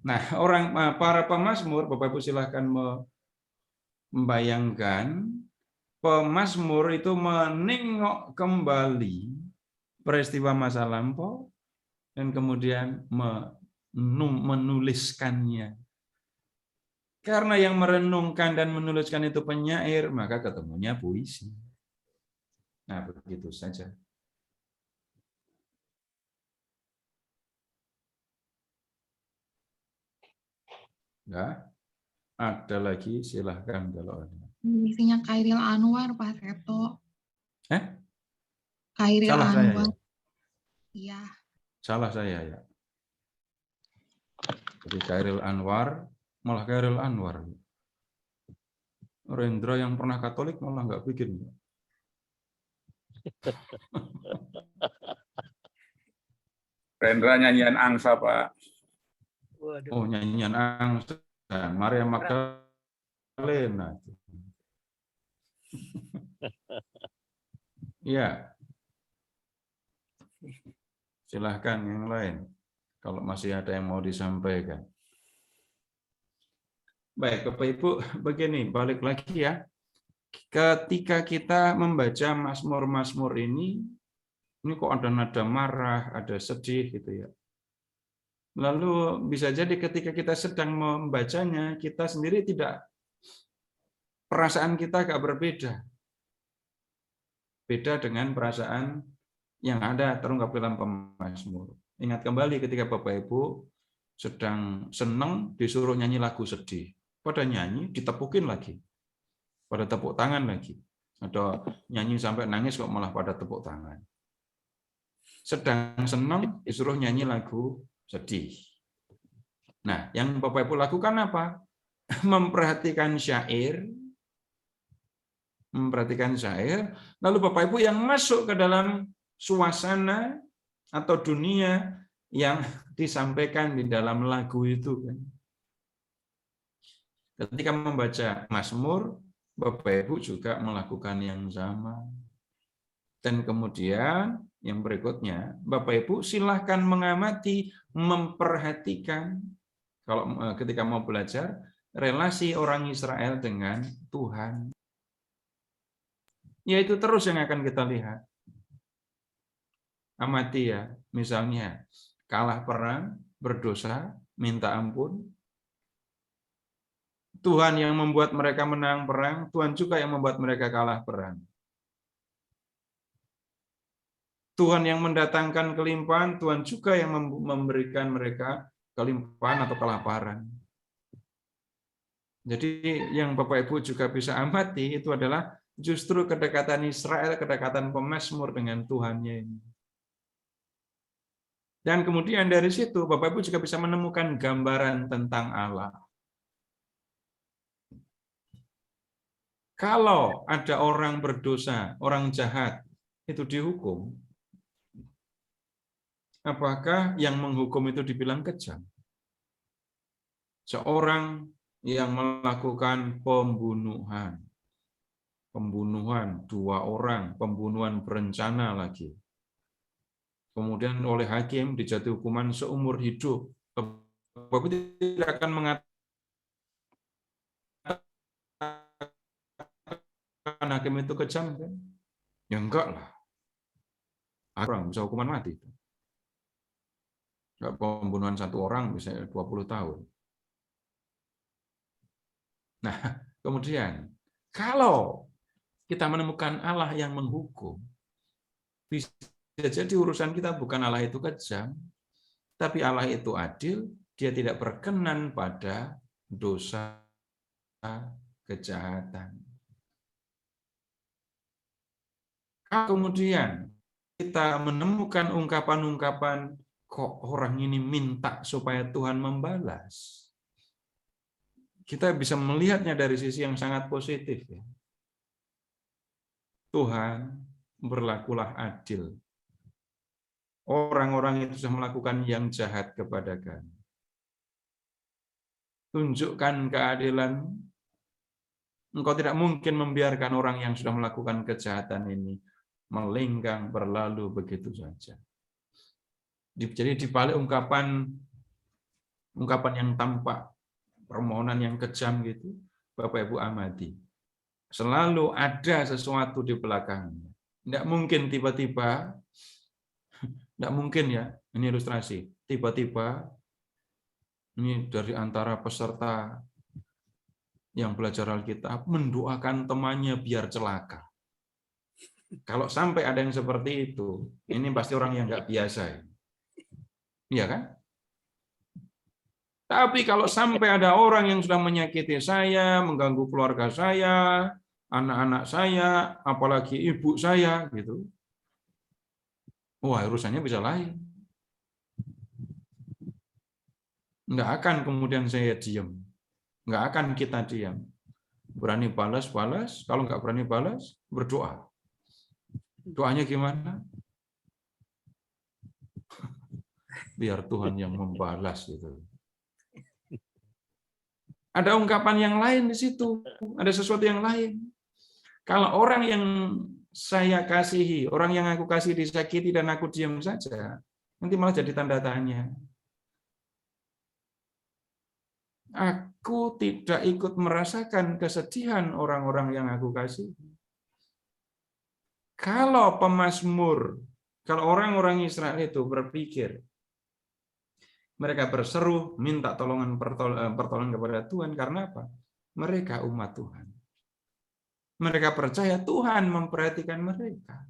Nah, para pemazmur, Bapak Ibu silahkan membayangkan, pemazmur itu menengok kembali peristiwa masa lampau dan kemudian menuliskannya. Karena yang merenungkan dan menuliskan itu penyair, maka ketemunya puisi. Nah, begitu saja. Enggak? Ada lagi, silahkan kalau ada. Puisinya Khairil Anwar, Pak Seto. Khairil Salah Anwar. saya ya? Iya. Salah saya ya. Jadi Khairil Anwar, malah Khairil Anwar. Rendra yang pernah Katolik malah nggak bikin. Rendra nyanyian angsa, Pak. Waduh. Oh, nyanyian angsa. Maria Magdalena. Iya. Silahkan yang lain. Kalau masih ada yang mau disampaikan. Baik, Bapak Ibu, begini, balik lagi ya. Ketika kita membaca Mazmur-Mazmur ini kok ada nada marah, ada sedih gitu ya. Lalu bisa jadi ketika kita sedang membacanya, kita sendiri perasaan kita agak berbeda. Beda dengan perasaan yang ada terungkap dalam pemazmur. Ingat kembali ketika Bapak Ibu sedang senang disuruh nyanyi lagu sedih. Pada nyanyi ditepukin lagi. Pada tepuk tangan lagi. Atau nyanyi sampai nangis kok malah pada tepuk tangan. Sedang senang disuruh nyanyi lagu sedih. Nah, yang Bapak Ibu lakukan apa? Memperhatikan syair, lalu Bapak Ibu yang masuk ke dalam suasana atau dunia yang disampaikan di dalam lagu itu. Ketika membaca Mazmur, Bapak Ibu juga melakukan yang sama. Dan kemudian yang berikutnya, Bapak Ibu silahkan mengamati, memperhatikan, kalau ketika mau belajar, relasi orang Israel dengan Tuhan. Yaitu terus yang akan kita lihat. Amati ya, misalnya kalah perang, berdosa, minta ampun. Tuhan yang membuat mereka menang perang, Tuhan juga yang membuat mereka kalah perang. Tuhan yang mendatangkan kelimpahan, Tuhan juga yang memberikan mereka kelimpahan atau kelaparan. Jadi yang Bapak Ibu juga bisa amati itu adalah justru kedekatan Israel, kedekatan pemazmur dengan Tuhannya ini. Dan kemudian dari situ Bapak Ibu juga bisa menemukan gambaran tentang Allah. Kalau ada orang berdosa, orang jahat, itu dihukum, apakah yang menghukum itu dibilang kejam? seorang yang melakukan pembunuhan 2 orang, pembunuhan berencana lagi. Kemudian oleh hakim dijatuhi hukuman seumur hidup. Bapak tidak akan mengatakan hakim itu kejam kan? Ya enggak lah. Orang bisa hukuman mati. Enggak, pembunuhan 1 orang bisa 20 tahun. Nah, kemudian kalau kita menemukan Allah yang menghukum, bisa jadi urusan kita bukan Allah itu kejam, tapi Allah itu adil, dia tidak berkenan pada dosa kejahatan. Kemudian kita menemukan ungkapan-ungkapan, kok orang ini minta supaya Tuhan membalas. Kita bisa melihatnya dari sisi yang sangat positif. Ya. Tuhan, berlakulah adil. Orang-orang itu sudah melakukan yang jahat kepada kami. Tunjukkan keadilan. Engkau tidak mungkin membiarkan orang yang sudah melakukan kejahatan ini melenggang berlalu begitu saja. Jadi di balik ungkapan yang tampak, permohonan yang kejam gitu, Bapak Ibu amati, selalu ada sesuatu di belakangnya. Tidak mungkin tiba-tiba, tidak mungkin ya, ini ilustrasi, tiba-tiba ini dari antara peserta yang belajar Alkitab mendoakan temannya biar celaka. Kalau sampai ada yang seperti itu, ini pasti orang yang nggak biasa. Iya kan? Tapi kalau sampai ada orang yang sudah menyakiti saya, mengganggu keluarga saya, anak-anak saya, apalagi ibu saya, gitu, wah urusannya bisa lain. Nggak akan kemudian saya diam, nggak akan kita diam. Berani balas, kalau nggak berani balas, berdoa. Doanya gimana? Biar Tuhan yang membalas gitu. Ada ungkapan yang lain di situ, ada sesuatu yang lain. Kalau orang yang saya kasihi, orang yang aku kasih disakiti dan aku diam saja, nanti malah jadi tanda tanya. Aku tidak ikut merasakan kesedihan orang-orang yang aku kasih. Kalau pemazmur, kalau orang-orang Israel itu berpikir, mereka berseru, minta pertolongan kepada Tuhan. Karena apa? Mereka umat Tuhan. Mereka percaya Tuhan memperhatikan mereka.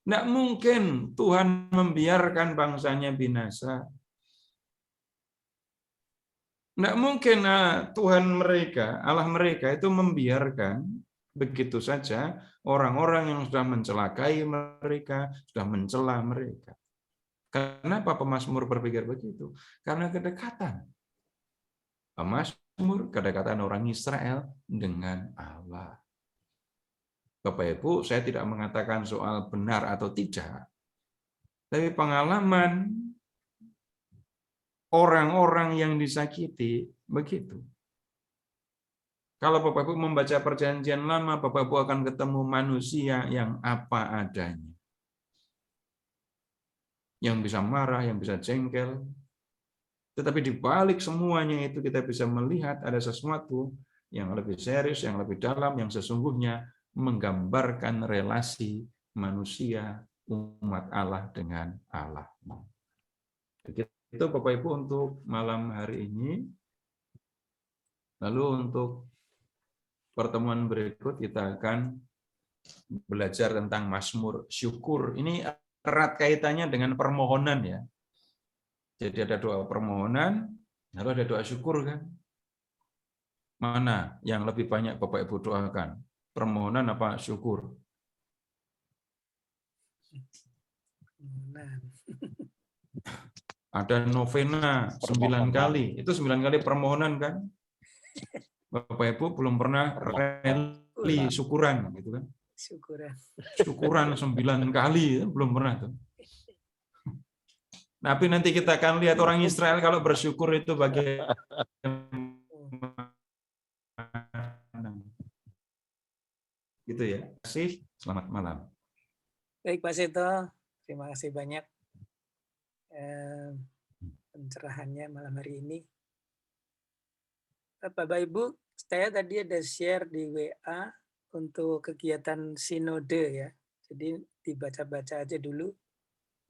Tidak mungkin Tuhan membiarkan bangsanya binasa. Tidak mungkin Tuhan mereka, Allah mereka itu membiarkan begitu saja orang-orang yang sudah mencelakai mereka, sudah mencela mereka. Kenapa pemazmur berpikir begitu? Karena kedekatan. Pemazmur, kedekatan orang Israel dengan Allah. Bapak Ibu, saya tidak mengatakan soal benar atau tidak. Tapi pengalaman orang-orang yang disakiti, begitu. Kalau Bapak Ibu membaca Perjanjian Lama, Bapak Ibu akan ketemu manusia yang apa adanya. Yang bisa marah, yang bisa jengkel. Tetapi di balik semuanya itu kita bisa melihat ada sesuatu yang lebih serius, yang lebih dalam, yang sesungguhnya menggambarkan relasi manusia, umat Allah dengan Allah. Itu Bapak Ibu untuk malam hari ini. Lalu untuk pertemuan berikut kita akan belajar tentang Mazmur syukur. Ini erat kaitannya dengan permohonan ya. Jadi ada doa permohonan, lalu ada doa syukur kan. Mana yang lebih banyak Bapak Ibu doakan? Permohonan apa syukur? Ada novena 9 kali. Itu 9 kali permohonan kan? Bapak Ibu belum pernah rally syukuran gitu kan. Syukuran 9 kali belum pernah tuh. Tapi nanti kita akan lihat orang Israel kalau bersyukur itu bagaimana. Gitu ya. Terima kasih. Selamat malam. Baik Pak Seto, terima kasih banyak pencerahannya malam hari ini. Bapak Ibu, saya tadi ada share di WA untuk kegiatan sinode ya. Jadi dibaca-baca aja dulu.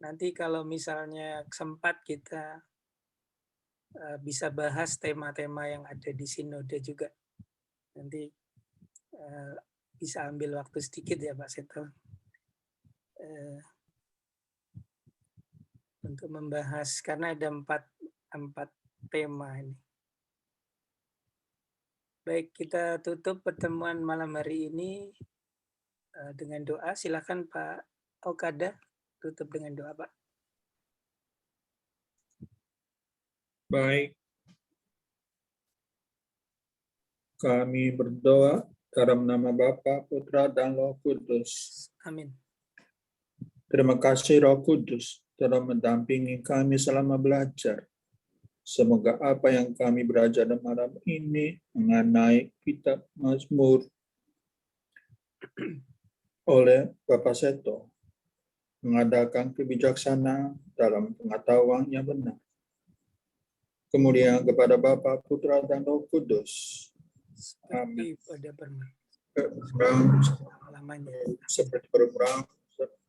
Nanti kalau misalnya sempat kita bisa bahas tema-tema yang ada di sinode juga. Nanti bisa ambil waktu sedikit ya Pak Seto. Untuk membahas, karena ada empat tema ini. Baik, kita tutup pertemuan malam hari ini dengan doa. Silakan Pak Okada, tutup dengan doa Pak. Baik. Kami berdoa dalam nama Bapa, Putra, dan Roh Kudus. Amin. Terima kasih Roh Kudus telah mendampingi kami selama belajar. Semoga apa yang kami belajar malam ini mengenai kitab Mazmur oleh Bapak Seto mengadakan kebijaksanaan dalam pengetahuan yang benar. Kemudian kepada Bapa, Putra, dan Roh Kudus. Amin. Seperti berperang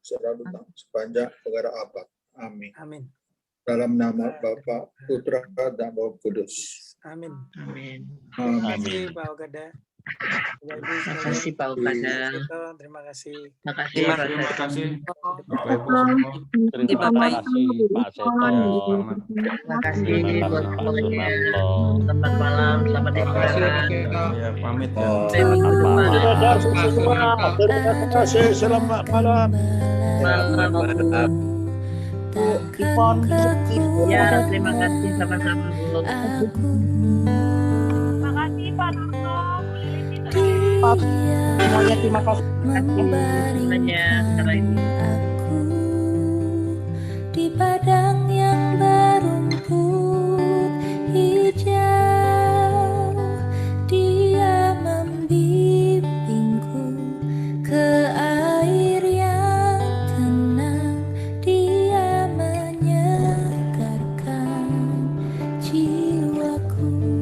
selalu sepanjang negara abad. Amin. Amin. Dalam nama Bapa, Putra, dan Roh Kudus. Amin. Amin. Terima kasih Pak Okada. Terima kasih Pak Okada. Terima kasih. Terima kasih Pak Terima Seto. kasih. Bapak Ibu semua. Terima kasih Pak Seto. Terima kasih Terima buat kasih Pak semuanya. Sunarto. Selamat malam, selamat istirahat. Ya, pamit ya. Sampai minggu depan. Terima kasih. Selamat malam. Malam. Ya, terima kasih sama-sama Bu. Terima kasih Pak Narto. Semuanya terima kasih. Terima kasih semuanya. Sekarang ini. Di padang yang berumput hijau, Dia membimbingku ke air yang tenang, Dia menyegarkan jiwaku,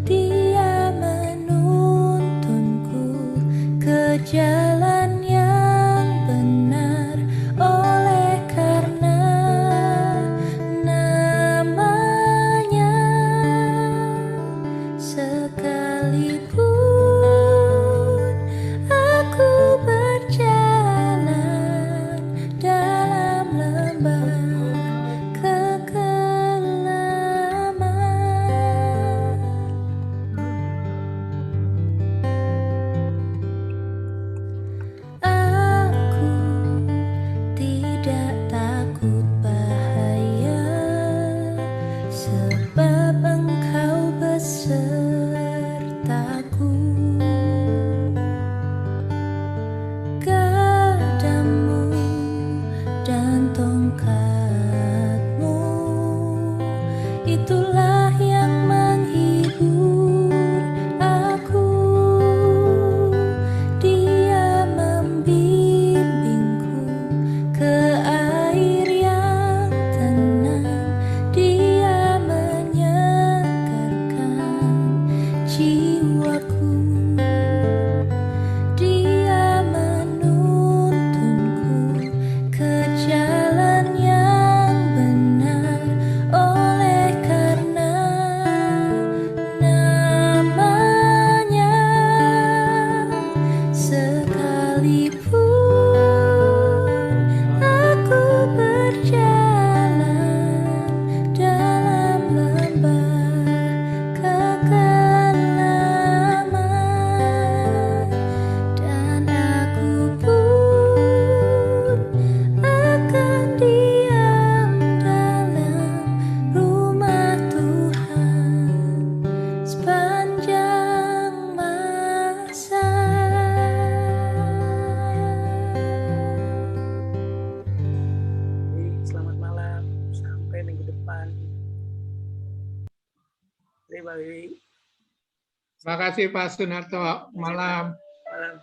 Dia menuntunku ke jalan yang benar, oleh karena namanya. Sekalipun aku berjalan dalam lembah kekelaman, aku tidak takut bahaya, sebab Engkau besertaku. Gadamu dan tongkatmu, itulah yang menghibur aku. Dia membimbingku ke air yang tenang, Dia menyegarkan jiwaku, Dia menuntunku ke jalan yang benar, oleh karena depan. Terima kasih. Terima kasih Pak Sunarto. Malam. Malam.